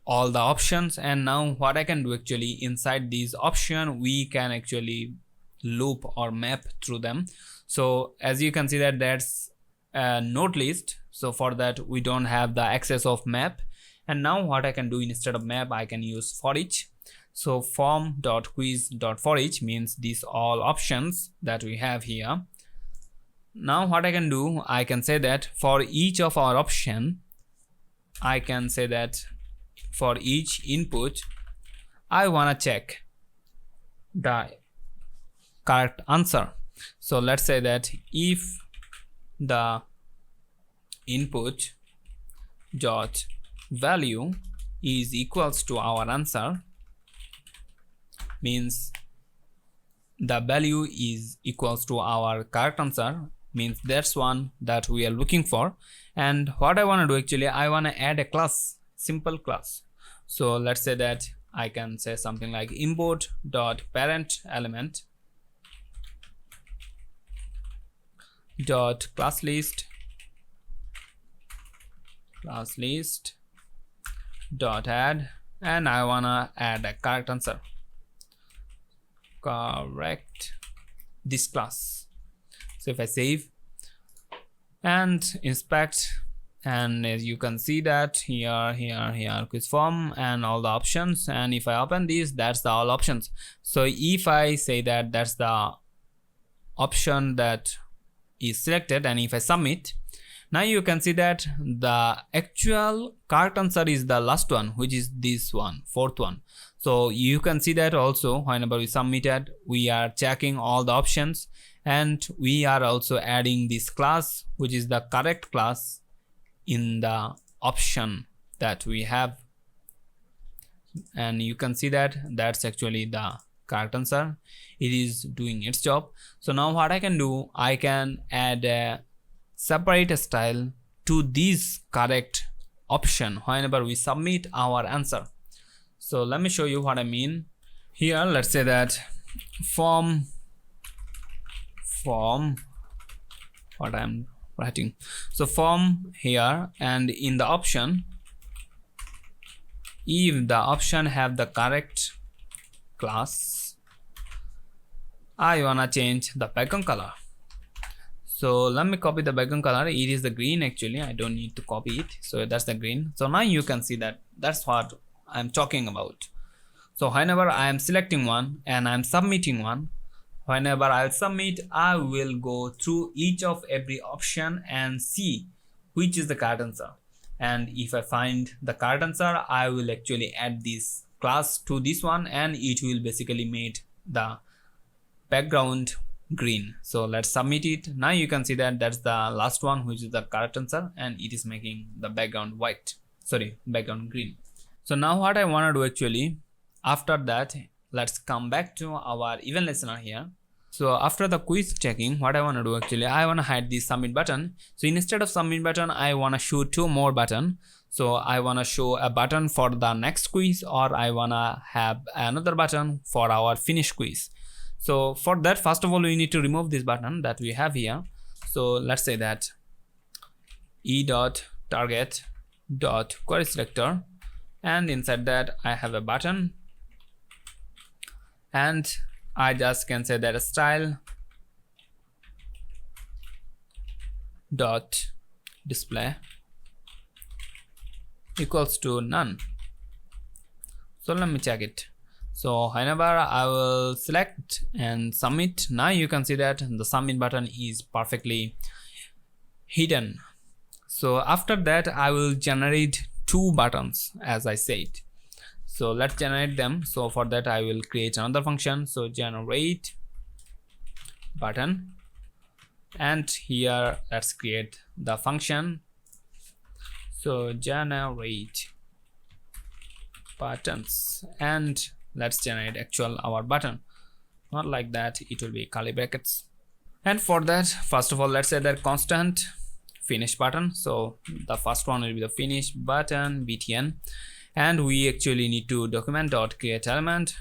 all the options. And now what I can do, actually inside these option we can actually loop or map through them. So as you can see that that's a node list, so for that we don't have the access of map. And now what I can do, instead of map I can use for each. So form dot quiz dot for each means these all options that we have here. Now what I can do, I can say that for each of our option, I can say that for each input I wanna check the correct answer. So let's say that if the input dot value is equals to our answer, means the value is equals to our correct answer, means that's one that we are looking for. And what I want to do, actually I want to add a class, simple class. So let's say that I can say something like import dot parent element dot class list dot add, and I wanna add a correct answer, correct this class. So if I save and inspect, and as you can see that here quiz form and all the options, and if I open this, that's the all options. So if I say that that's the option that is selected, and if I submit, now you can see that the actual correct answer is the last one, which is this one, fourth one. So you can see that also whenever we submitted, we are checking all the options, and we are also adding this class, which is the correct class in the option that we have. And you can see that that's actually the correct answer. It is doing its job. So now what I can do, I can add a separate style to this correct option whenever we submit our answer. So let me show you what I mean. Here let's say that form what I'm writing, so form here, and in the option, if the option have the correct class, I wanna change the background color. So let me copy the background color. It is the green, actually I don't need to copy it, so that's the green. So now you can see that that's what I'm talking about. So whenever I am selecting one and I'm submitting one, whenever I'll submit, I will go through each of every option and see which is the correct answer. And if I find the correct answer, I will actually add this class to this one, and it will basically make the background green. So let's submit it. Now you can see that that's the last one, which is the correct answer, and it is making the background background green. So now what I want to do, actually after that, let's come back to our event listener here. So after the quiz checking, what I want to do, actually I want to hide this submit button. So instead of submit button, I want to show two more button. So I want to show a button for the next quiz, or I want to have another button for our finish quiz. So for that, first of all, we need to remove this button that we have here. So let's say that e.target.query selector, and inside that I have a button, and I just can say that style dot display equals to none. So let me check it. So whenever I will select and submit, now you can see that the submit button is perfectly hidden. So after that, I will generate two buttons, as I said. So let's generate them. So for that, I will create another function. So generate button, and here let's create the function. So generate buttons, and let's generate actual our button, not like that, it will be curly brackets. And for that, first of all, let's say that constant finish button. So the first one will be the finish button btn, and we actually need to document dot create element,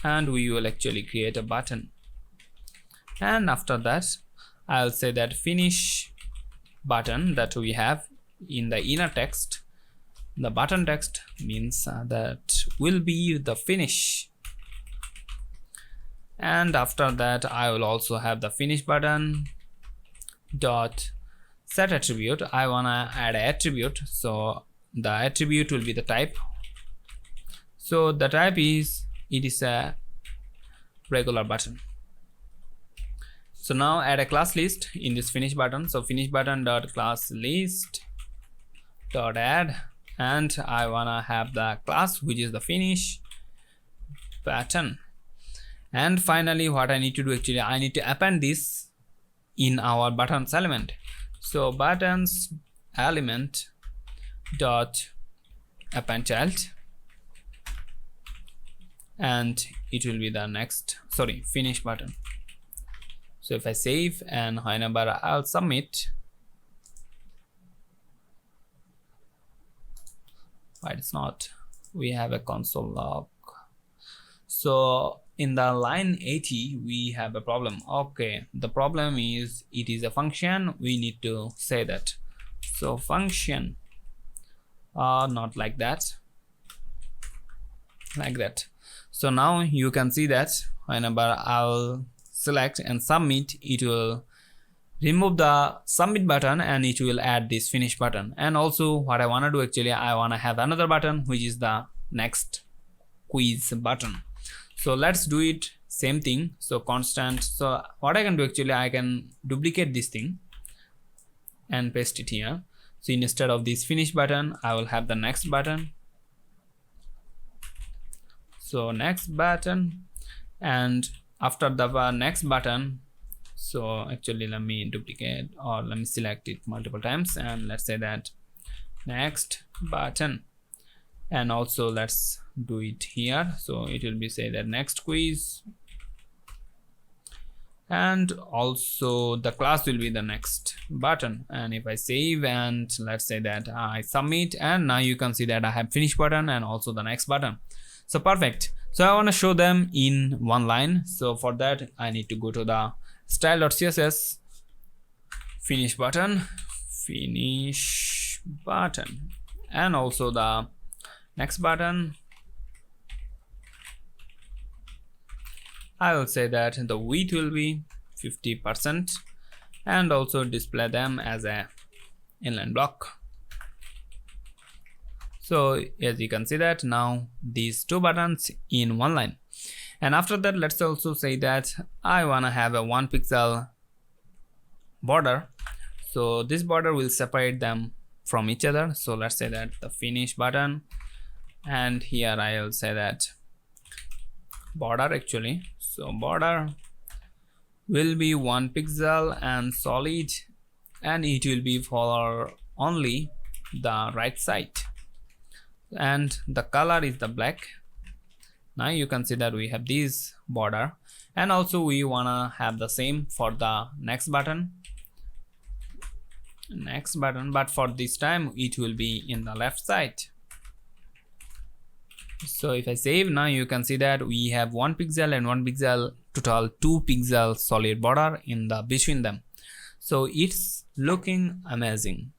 and we will actually create a button. And after that, I'll say that finish button that we have in the inner text, the button text means that will be the finish. And after that, I will also have the finish button dot set attribute. I wanna add an attribute, so the attribute will be the type. So the type is, it is a regular button. So now add a class list in this finish button. So finish button dot class list dot add, and I wanna have the class which is the finish button. And finally, what I need to do, actually I need to append this in our buttons element. So buttons element dot append child, and it will be the next, sorry, finish button. So if I save and whenever I'll submit, why it's not, we have a console log. So in the line 80 we have a problem. Okay, the problem is it is a function, we need to say that. So function, not like that, like that. So now you can see that whenever I'll select and submit, it will remove the submit button and it will add this finish button. And also what I want to do, actually I want to have another button which is the next quiz button. So let's do it same thing. So constant, so what I can do, actually I can duplicate this thing and paste it here. So instead of this finish button, I will have the next button. So next button, and after the next button, so actually let me duplicate, or let me select it multiple times, and let's say that next button, and also let's do it here. So it will be say that next quiz, and also the class will be the next button. And if I save and let's say that I submit, and now you can see that I have finish button and also the next button. So perfect. So I want to show them in one line. So for that I need to go to the style.css, finish button, and also the next button. I will say that the width will be 50%, and also display them as a inline block. So as you can see that now these two buttons in one line. And after that, let's also say that I want to have a 1 pixel border. So this border will separate them from each other. So let's say that the finish button, and here I will say that border, actually. So border will be 1 pixel and solid, and it will be for only the right side, and the color is the black. Now you can see that we have this border, and also we wanna have the same for the next button, but for this time it will be in the left side. So if I save, now you can see that we have 1 pixel and 1 pixel, total 2 pixel solid border in the between them. So it's looking amazing.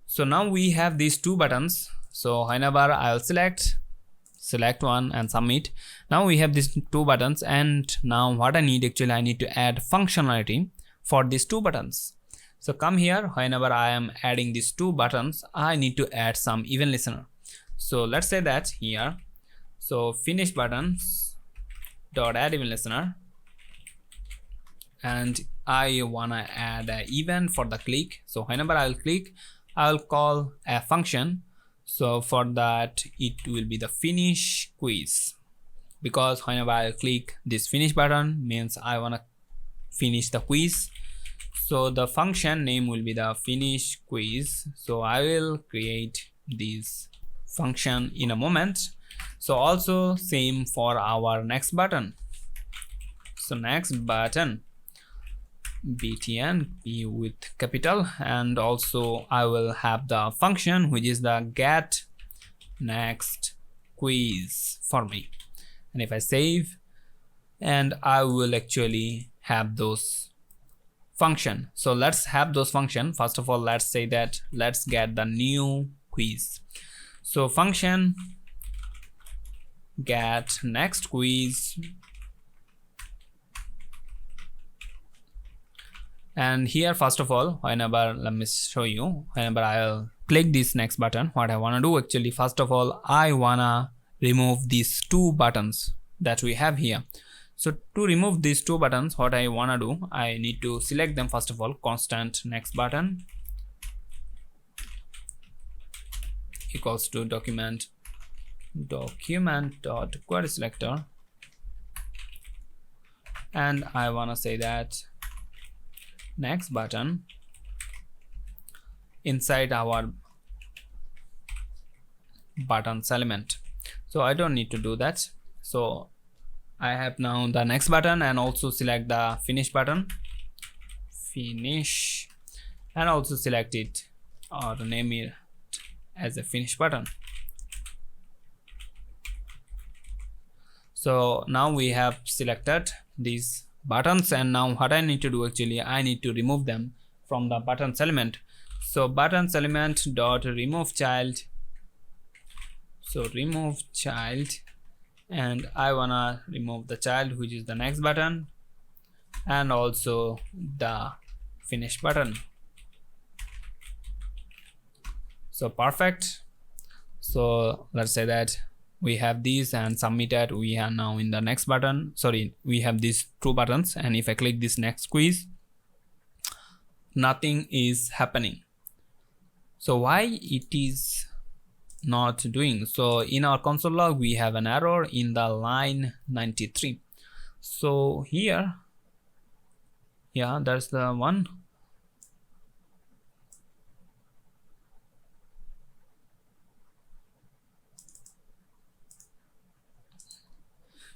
So now we have these two buttons. So whenever I'll select one and submit, now we have these two buttons. And now what I need, actually I need to add functionality for these two buttons. So come here, whenever I am adding these two buttons, I need to add some event listener. So let's say that here, so finish buttons dot add event listener, and I wanna add an event for the click. So whenever I'll click, I'll call a function. So for that it will be the finish quiz, because whenever I click this finish button means I wanna finish the quiz. So the function name will be the finish quiz. So I will create this function in a moment. So also same for our next button. So next button btn p with capital, and also I will have the function which is the get next quiz for me. And if I save, and I will actually have those function. So let's have those function. First of all, let's say that let's get the new quiz. So function get next quiz, and here first of all, whenever, let me show you, whenever I'll click this next button, what I want to do actually, first of all, I wanna remove these two buttons that we have here. So to remove these two buttons, what I wanna do, I need to select them. First of all, constant next button equals to document dot query selector, and I wanna say that next button inside our buttons element. So I don't need to do that. So I have now the next button, and also select the finish button, finish, and also select it or name it as a finish button. So now we have selected these buttons, and now what I need to do actually, I need to remove them from the buttons element. So buttons element dot remove child, so remove child, and I wanna remove the child which is the next button, and also the finish button. So perfect. So let's say that we have these and submitted. We are now in the next button. Sorry, we have these two buttons, and if I click this next quiz, nothing is happening. So why it is not doing? So in our console log we have an error in the line 93. So here, yeah, that's the one.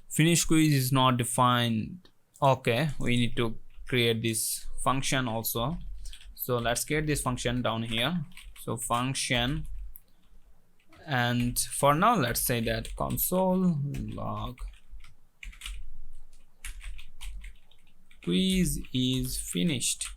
Finish quiz is not defined. Okay, we need to create this function also. So let's create this function down here. So function, and for now let's say that console log quiz is finished,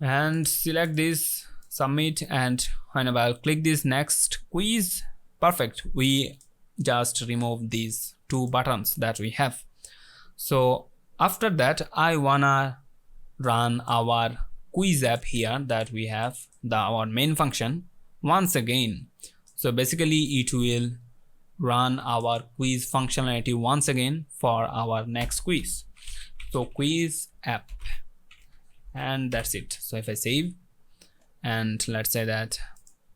and select this, submit, and whenever I'll click this next quiz, perfect, we just remove these two buttons that we have. So after that, I wanna run our quiz app here that we have, our main function once again. So basically it will run our quiz functionality once again for our next quiz. So quiz app, and that's it. So if I save, and let's say that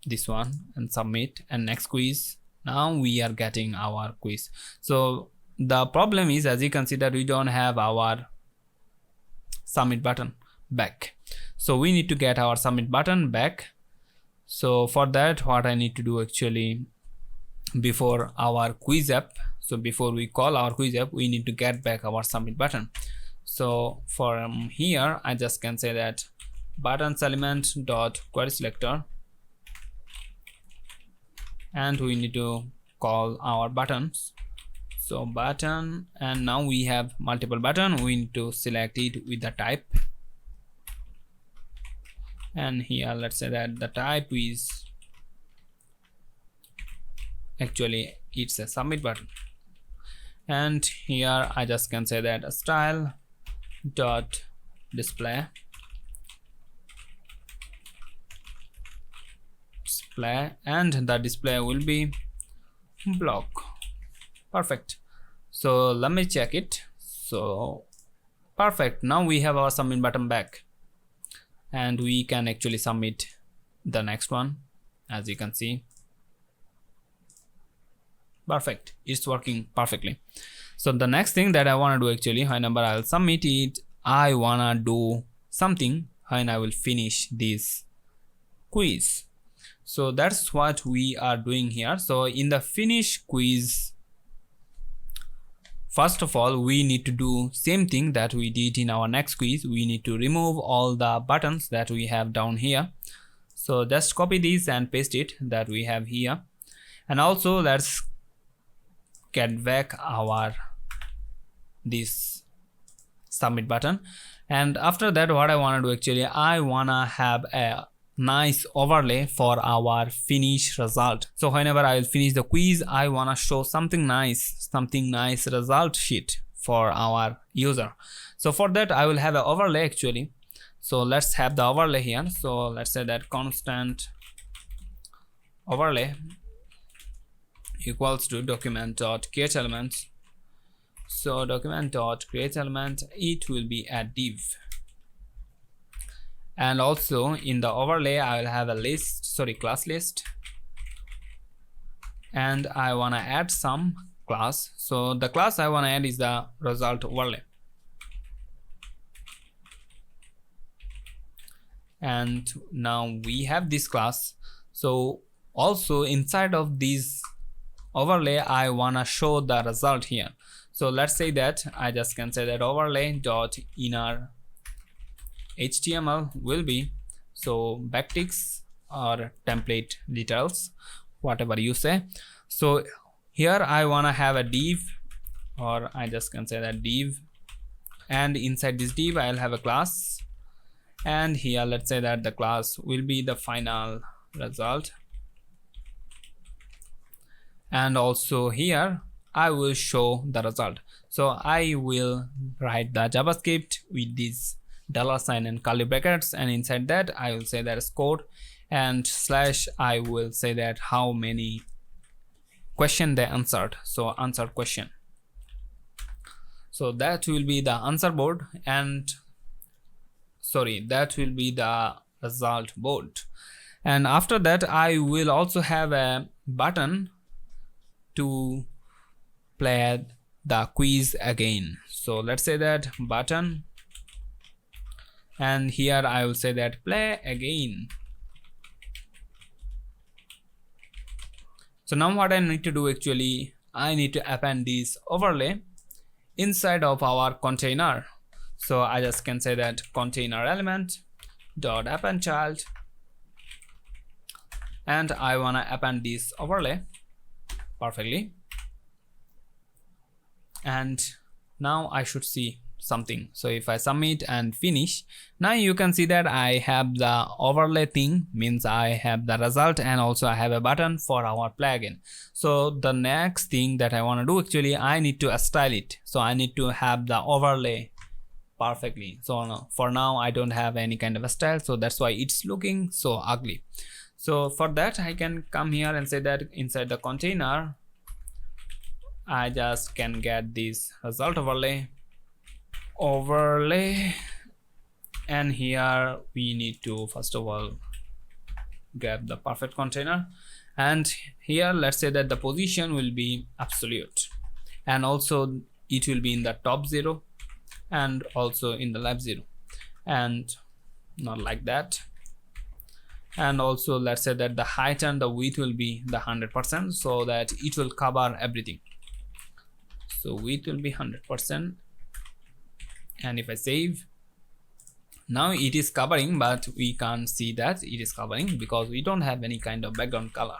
this one, and submit, and next quiz, now we are getting our quiz. So the problem is, as you can see, that we don't have our submit button back. So we need to get our submit button back. So for that, what I need to do actually, before our quiz app, so before we call our quiz app, we need to get back our submit button. So from here, I just can say that buttons element dot query selector, and we need to call our buttons. So button, and now we have multiple button, we need to select it with the type, and here let's say that the type is actually it's a submit button, and here I just can say that style dot display, and the display will be block. Perfect. So let me check it. So perfect, now we have our submit button back, and we can actually submit the next one. As you can see, perfect, it's working perfectly. So the next thing that I want to do actually, whenever I'll submit it, I wanna do something when I will finish this quiz. So that's what we are doing here. So in the finish quiz, first of all, we need to do same thing that we did in our next quiz. We need to remove all the buttons that we have down here. So just copy this and paste it that we have here. And also let's get back our this submit button. And after that, what I want to do actually, I wanna have a nice overlay for our finish result. So whenever I will finish the quiz, I wanna show something nice result sheet for our user. So for that, I will have an overlay actually. So let's have the overlay here. So let's say that constant overlay equals to document.createElement. So document.createElement, it will be a div. And also in the overlay, I will have a class list. And I want to add some class. So the class I want to add is the result overlay. And now we have this class. So also inside of this overlay, I want to show the result here. So let's say that I just can say that overlay.inner HTML will be so backticks or template details, whatever you say. So here I want to have a div, or I just can say that div, and inside this div I'll have a class, and here let's say that the class will be the final result. And also here I will show the result. So I will write the JavaScript with this $sign and curly brackets, and inside that I will say that score and slash, I will say that how many question they answered. So answer question. So that will be the answer board, and sorry, that will be the result board. And after that I will also have a button to play the quiz again. So let's say that button, and here I will say that play again. So now what I need to do actually, I need to append this overlay inside of our container. So I just can say that container element dot append child, and I wanna append this overlay perfectly. And now I should see something. So if I submit and finish, now you can see that I have the overlay thing, means I have the result, and also I have a button for our plugin. So the next thing that I want to do actually, I need to style it. So I need to have the overlay perfectly. So for now I don't have any kind of a style, so that's why it's looking so ugly. So for that I can come here and say that inside the container I just can get this result overlay, and here we need to first of all grab the perfect container, and here let's say that the position will be absolute, and also it will be in the top 0 and also in the left 0, and not like that. And also let's say that the height and the width will be the 100%, so that it will cover everything. So width will be 100%, and if I save, now it is covering, but we can't see that it is covering because we don't have any kind of background color.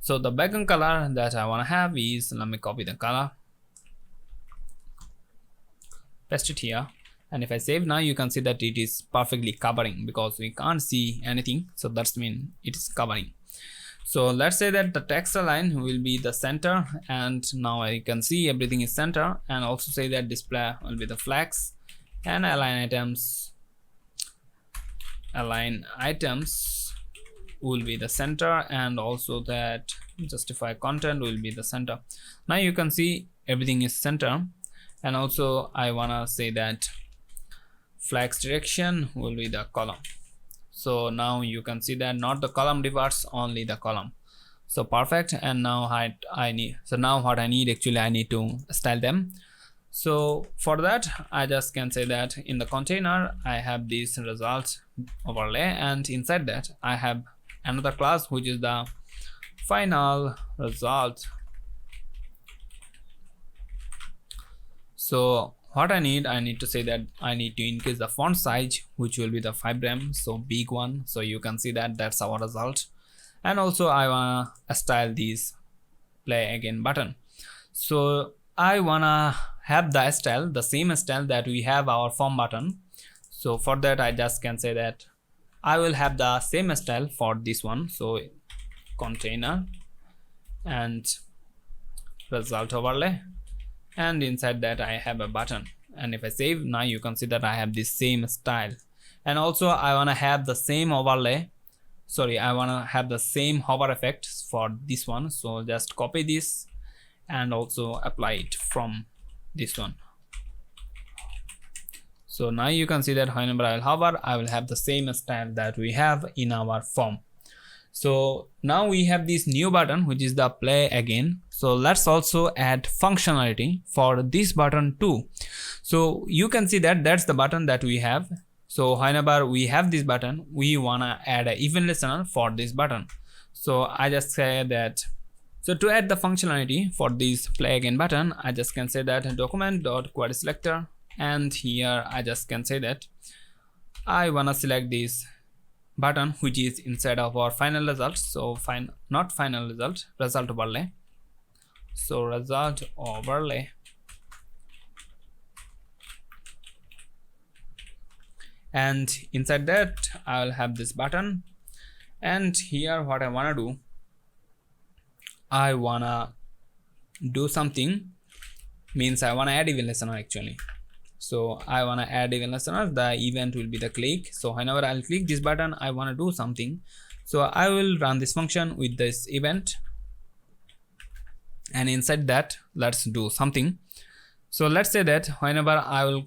So the background color that I want to have is, let me copy the color, paste it here, and if I save, now you can see that it is perfectly covering because we can't see anything, so that's mean it is covering. So let's say that the text align will be the center, and now I can see everything is center, and also say that display will be the flags, and align items will be the center, and also that justify content will be the center. Now you can see everything is center, and also I wanna say that flags direction will be the column. So now you can see that not the column diverts, only the column. So perfect. And now I need, so now what I need actually, I need to style them. So for that, I just can say that in the container I have this result overlay, and inside that I have another class which is the final result. So what I need to say that I need to increase the font size, which will be the 5 rem, so big one. So you can see that that's our result. And also I wanna style this play again button. So I wanna have the style, the same style that we have our form button. So for that I just can say that I will have the same style for this one. So container and result overlay, and inside that I have a button, and if I save, now you can see that I have this same style. And also I wanna have the same overlay, sorry, I wanna have the same hover effect for this one. So just copy this and also apply it from this one. So now you can see that whenever I will hover, I will have the same style that we have in our form. So now we have this new button which is the play again. So let's also add functionality for this button too. So you can see that that's the button that we have. So whenever we have this button, we wanna add an event listener for this button. So I just say that, so to add the functionality for this play again button, I just can say that document.querySelector, and here I just can say that I wanna select this button which is inside of our final result. So not final result, result overlay. So result overlay, and inside that I will have this button. And here what I wanna do, I wanna do something, means I wanna add event listener actually. So I wanna add event listener, the event will be the click. So whenever I'll click this button, I wanna do something. So I will run this function with this event, and inside that let's do something. So let's say that whenever I will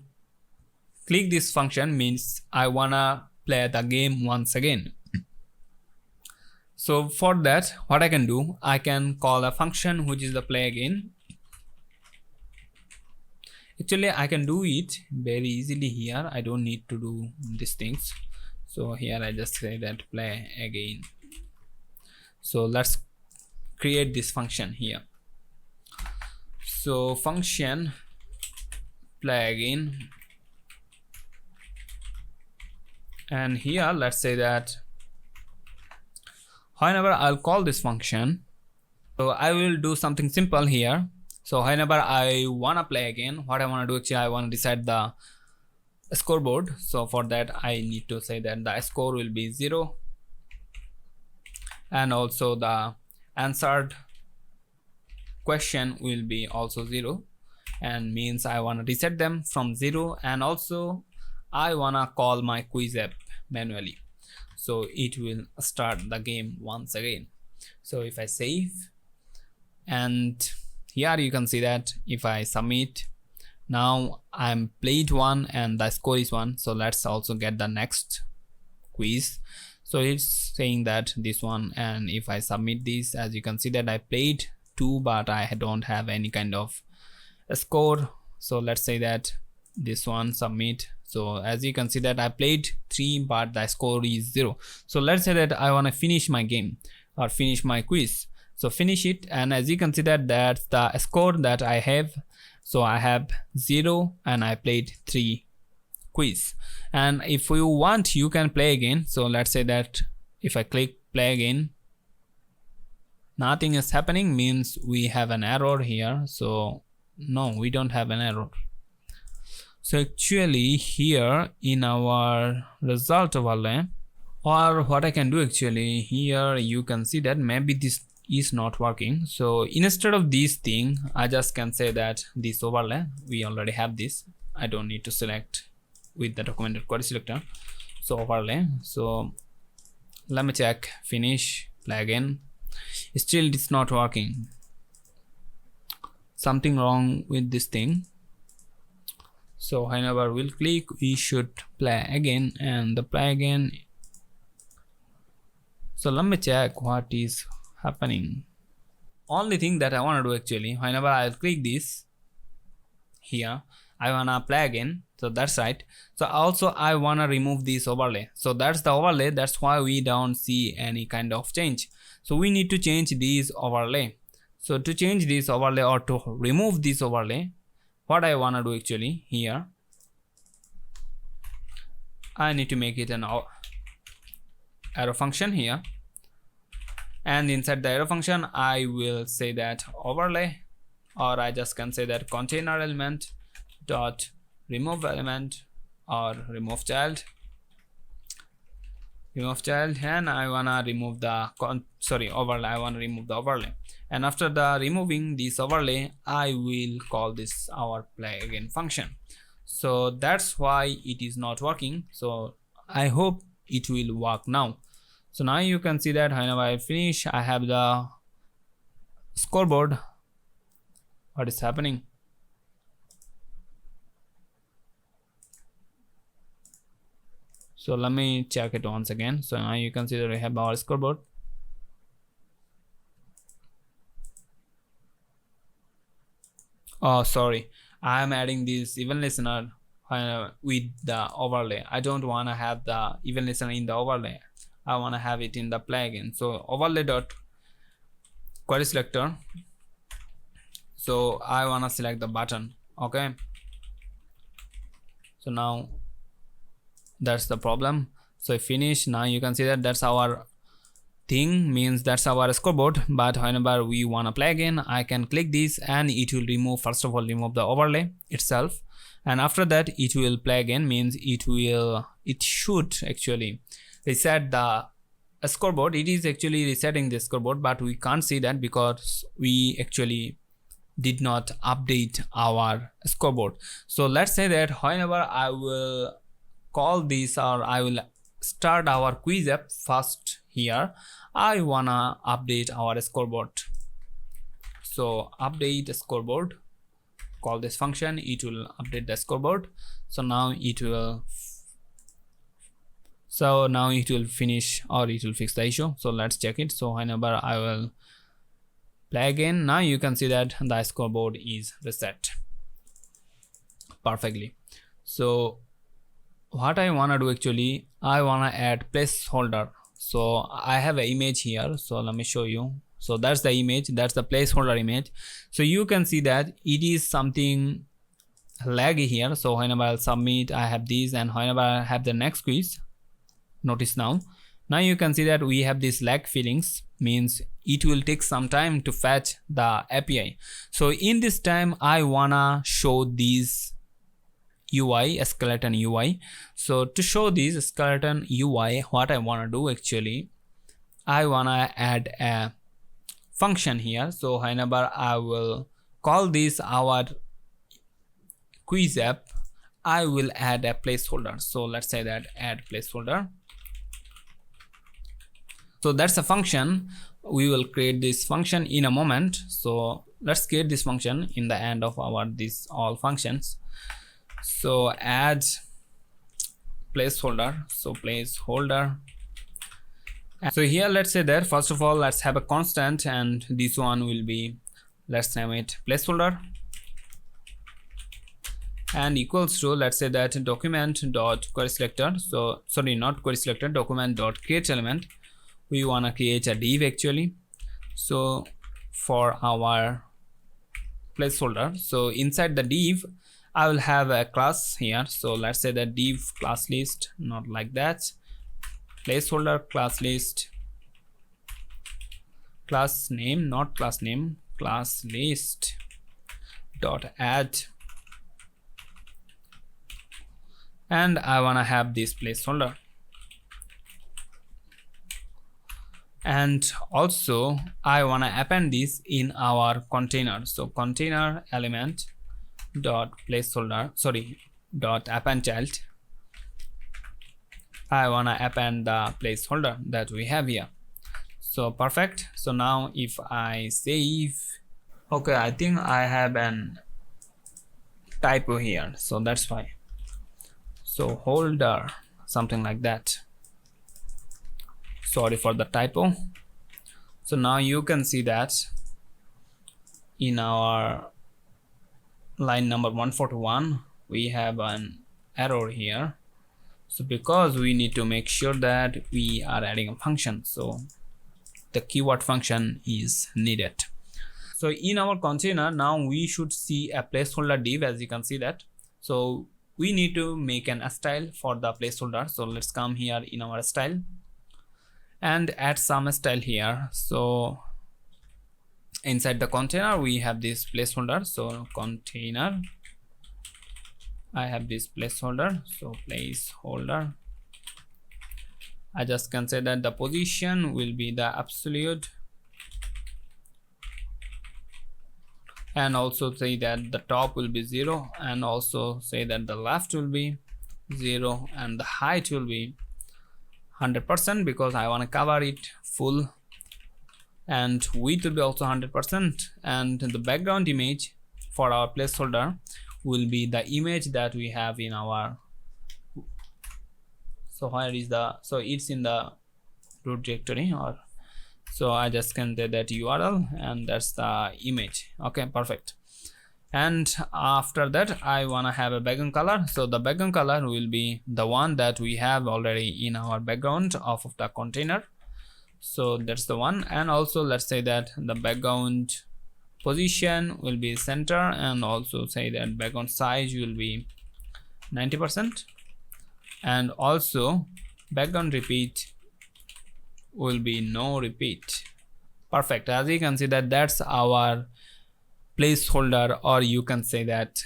click this function, means I wanna play the game once again. So for that, what I can do, I can call a function which is the play again. Actually I can do it very easily here, I don't need to do these things. So here I just say that play again. So let's create this function here. So function play again, and here let's say that whenever I'll call this function, so I will do something simple here. So whenever I wanna play again, what I wanna do, actually I wanna decide the scoreboard. So for that I need to say that the score will be 0, and also the answered question will be also 0, and means I wanna reset them from 0, and also I wanna call my quiz app manually, so it will start the game once again. So if I save, and here you can see that if I submit, now I'm played 1 and the score is 1. So let's also get the next quiz. So it's saying that this one, and if I submit this, as you can see that I played 2 but I don't have any kind of a score. So let's say that this one submit. So as you can see that I played 3 but the score is 0. So let's say that I want to finish my game or finish my quiz. So finish it, and as you can see that that's the score that I have. So I have 0 and I played 3 quiz. And if you want, you can play again. So let's say that if I click play again, nothing is happening, means we have an error here. So no, we don't have an error. So actually here in our result overlay, or what I can do, actually here you can see that maybe this is not working. So instead of this thing, I just can say that this overlay, we already have this, I don't need to select with the documented query selector. So overlay, so let me check, finish, play again, still it's not working, something wrong with this thing. So whenever we'll click, we should play again, and the play again. So let me check what is happening. Only thing that I want to do, actually, whenever I'll click this, here. I wanna play again, so that's right. So also I wanna remove this overlay, so that's the overlay, that's why we don't see any kind of change. So we need to change this overlay. So to change this overlay or to remove this overlay, what I wanna do actually here, I need to make it an arrow function here, and inside the arrow function I will say that overlay, or I just can say that container element dot remove element or remove child, and I wanna remove the overlay. I wanna remove the overlay, and after the removing this overlay I will call this our play again function. So that's why it is not working. So I hope it will work now. So now you can see that whenever I finish, I have the scoreboard. What is happening? So let me check it once again. So now you can see that we have our scoreboard. Oh, sorry, I am adding this event listener with the overlay. I don't want to have the event listener in the overlay. I want to have it in the plugin. So overlay dot query selector. So I want to select the button. Okay. So now that's the problem. So I finish. Now you can see that that's our thing, means that's our scoreboard. But whenever we want to play again, I can click this and it will remove, first of all remove the overlay itself, and after that it will play again, means it should actually reset the scoreboard. It is actually resetting the scoreboard, but we can't see that because we actually did not update our scoreboard. So let's say that whenever I will call this, or I will start our quiz app first, here I wanna update our scoreboard. So update scoreboard, call this function, it will update the scoreboard. So now it will finish, or it will fix the issue. So let's check it. So whenever I will play again, now you can see that the scoreboard is reset perfectly. So what I wanna do actually, I wanna add placeholder. So I have an image here, so let me show you. So that's the image, that's the placeholder image. So you can see that it is something laggy here. So whenever I'll submit, I have these, and whenever I have the next quiz, notice now you can see that we have this lag feelings, means it will take some time to fetch the API. So in this time I wanna show these UI, a skeleton UI. So to show this skeleton UI, what I wanna do actually, I wanna add a function here. So whenever I will call this our quiz app, I will add a placeholder. So let's say that add placeholder. So that's a function. We will create this function in a moment. So let's create this function in the end of our this all functions. So add placeholder. So placeholder. So here let's say that first of all let's have a constant, and this one will be, let's name it placeholder, and equals to, let's say that document dot query selector. So sorry, not query selector, document dot create element. We want to create a div actually. So for our placeholder, so inside the div I will have a class here. So let's say that div class list, not like that, placeholder class list, class name, not class name, class list dot add, and I want to have this placeholder. And also I want to append this in our container. So container element dot placeholder, sorry, dot append child. I want to append the placeholder that we have here. So perfect. So now if I save, okay, I think I have an typo here, so that's why. So holder, something like that. Sorry for the typo. So now you can see that in our line number 141 we have an error here. So because we need to make sure that we are adding a function, so the keyword function is needed. So in our container now we should see a placeholder div, as you can see that. So we need to make an style for the placeholder. So let's come here in our style and add some style here. So inside the container we have this placeholder. So container, I have this placeholder. So placeholder, I just can say that the position will be the absolute, and also say that the top will be 0, and also say that the left will be 0 and the height will be 100% because I want to cover it full, and width will be also 100%, and the background image for our placeholder will be the image that we have in our, so where is the, so it's in the root directory, or so I just can say that URL, and that's the image. Okay, perfect. And after that I want to have a background color. So the background color will be the one that we have already in our background of the container. So that's the one. And also let's say that the background position will be center, and also say that background size will be 90%, and also background repeat will be no repeat. Perfect. As you can see that that's our placeholder, or you can say that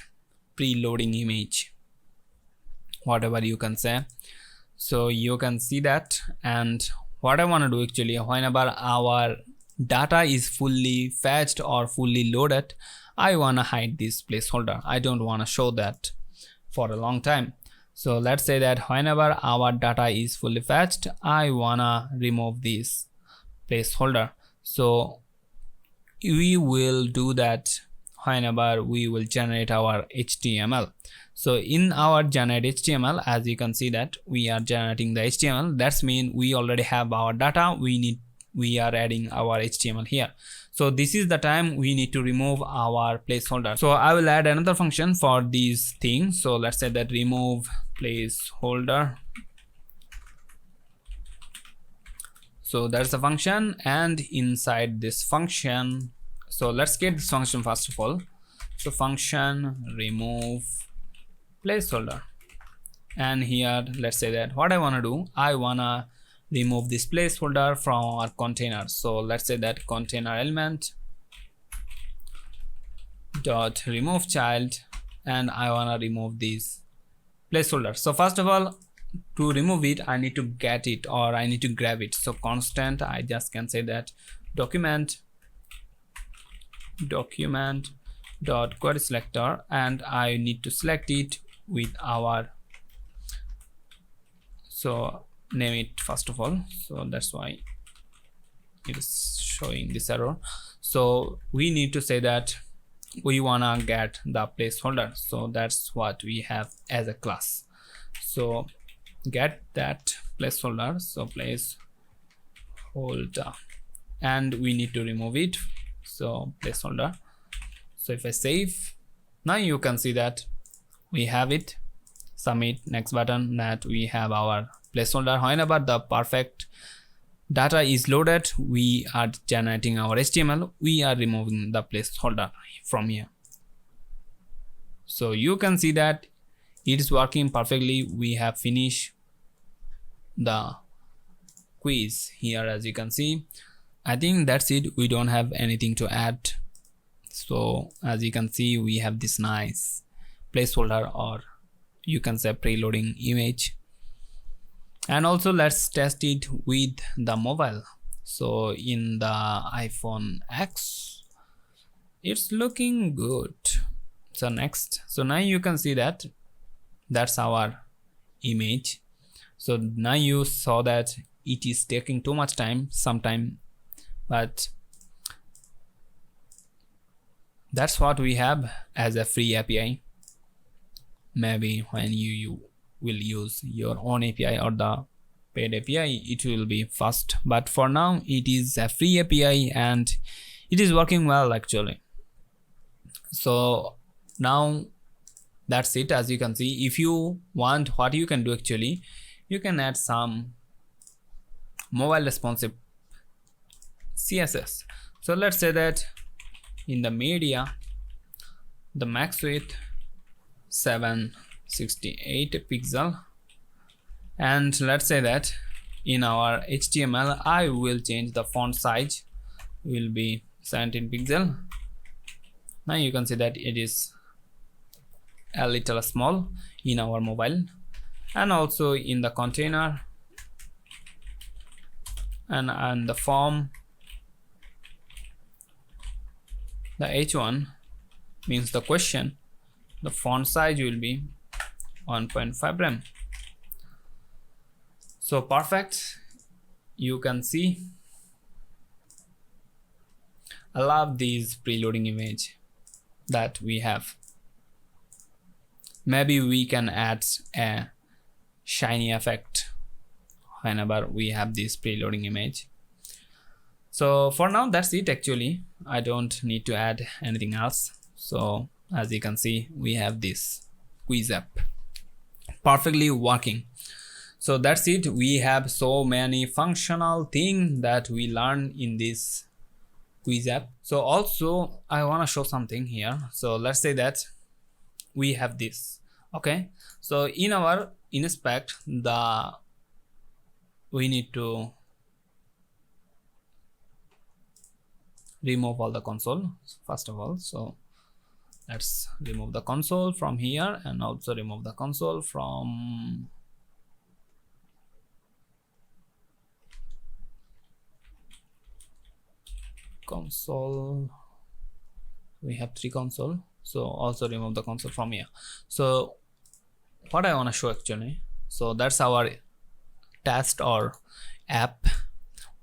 preloading image, whatever you can say. So you can see that, and what I want to do actually, whenever our data is fully fetched or fully loaded, I want to hide this placeholder. I don't want to show that for a long time. So let's say that whenever our data is fully fetched, I wanna remove this placeholder. So we will do that whenever we will generate our HTML. So in our generate HTML, as you can see that we are generating the HTML. That's mean we already have our data. We are adding our HTML here. So this is the time we need to remove our placeholder. So I will add another function for these things. So let's say that remove placeholder. So that's the function, and inside this function, so let's get this function first of all. So function remove placeholder, and here let's say that what I want to do, I wanna remove this placeholder from our container. So let's say that container element dot remove child, and I wanna remove this placeholder. So first of all, to remove it I need to get it, or I need to grab it. So constant, I just can say that document dot query selector, and I need to select it with our, so name it first of all. So that's why it is showing this error. So we need to say that we wanna get the placeholder. So that's what we have as a class. So get that placeholder, so placeholder, and we need to remove it. So placeholder. So if I save, now you can see that we have it. Submit, next button, that we have our placeholder. Whenever the perfect data is loaded, we are generating our HTML, we are removing the placeholder from here. So you can see that it is working perfectly. We have finished the quiz here, as you can see. I think that's it. We don't have anything to add. So as you can see, we have this nice placeholder, or you can say preloading image. And also let's test it with the mobile. So in the iPhone X, it's looking good. So next, so now you can see that that's our image. So now you saw that it is taking too much time sometime, but that's what we have as a free API. Maybe when you will use your own API or the paid API, it will be fast, but for now it is a free API and it is working well actually. So Now that's it. As you can see, if you want, what you can do actually, you can add some mobile responsive CSS. So let's say that in the media, the max width 768 pixel, and let's say that in our HTML I will change the font size will be 17 pixel. Now you can see that it is a little small in our mobile, and also in the container and the form, the H1 means the question, the font size will be 1.5 rem. So perfect. You can see I love these preloading image that we have. Maybe we can add a shiny effect whenever we have this preloading image. So for now that's it actually. I don't need to add anything else. So as you can see, we have this quiz app perfectly working. So that's it. We have so many functional things that we learn in this quiz app. So also I want to show something here. So let's say that we have this. Okay, so in our inspect, we need to remove all the console first of all. So let's remove the console from here, and also remove the console from console. We have 3 console, so also remove the console from here. So what I want to show actually, so that's our test or app,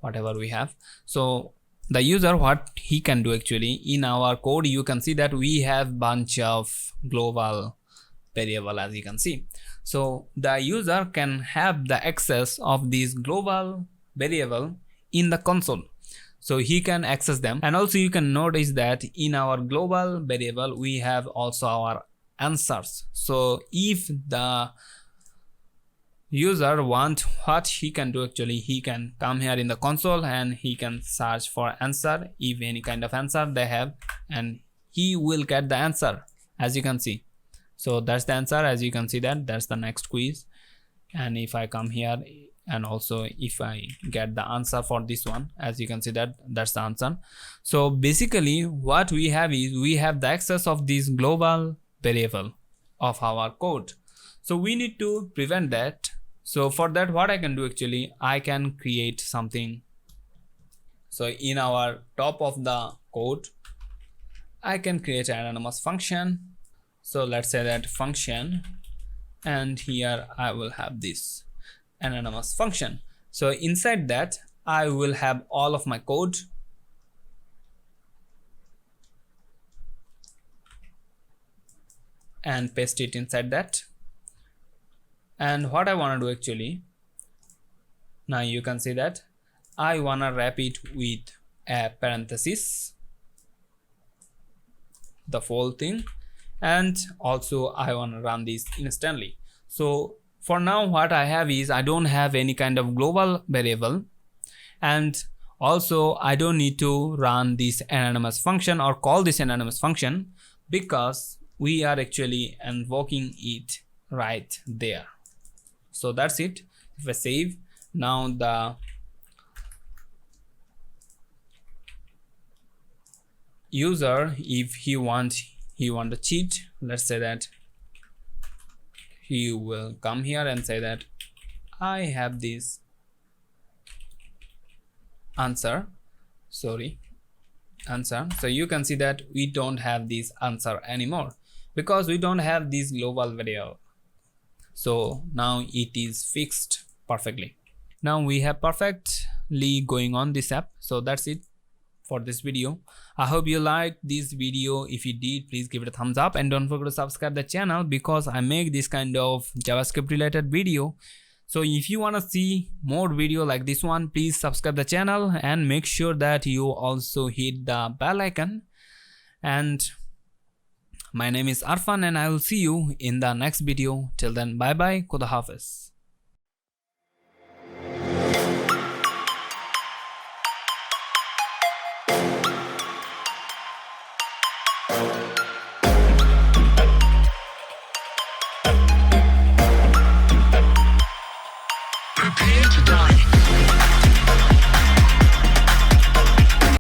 whatever we have. So the user, what he can do actually, in our code you can see that we have bunch of global variable, as you can see. So the user can have the access of these global variable in the console, so he can access them. And also you can notice that in our global variable we have also our answers. So if the user want, what he can do actually, he can come here in the console and he can search for answer, if any kind of answer they have, and he will get the answer, as you can see. So that's the answer. As you can see that that's the next quiz. And if I come here, and also if I get the answer for this one, as you can see that that's the answer. So basically what we have is we have the access of this global variable of our code. So we need to prevent that. So for that, what I can do actually, I can create something. So in our top of the code, I can create an anonymous function. So let's say that function, and here I will have this anonymous function. So inside that I will have all of my code. And paste it inside that. And what I want to do actually, now you can see that I want to wrap it with a parenthesis, the whole thing, and also I want to run this instantly. So for now what I have is I don't have any kind of global variable, and also I don't need to run this anonymous function or call this anonymous function, because we are actually invoking it right there. So that's it. If I save, now the user, if he want to cheat, let's say that he will come here and say that I have this answer. So you can see that we don't have this answer anymore, because we don't have this global variable. So now it is fixed perfectly. Now we have perfectly going on this app. So that's it for this video. I hope you liked this video. If you did, please give it a thumbs up, and don't forget to subscribe the channel, because I make this kind of JavaScript related video. So if you want to see more video like this one, please subscribe the channel and make sure that you also hit the bell icon. And My name is Arfan and I will see you in the next video. Till then, bye bye, Khuda Hafiz.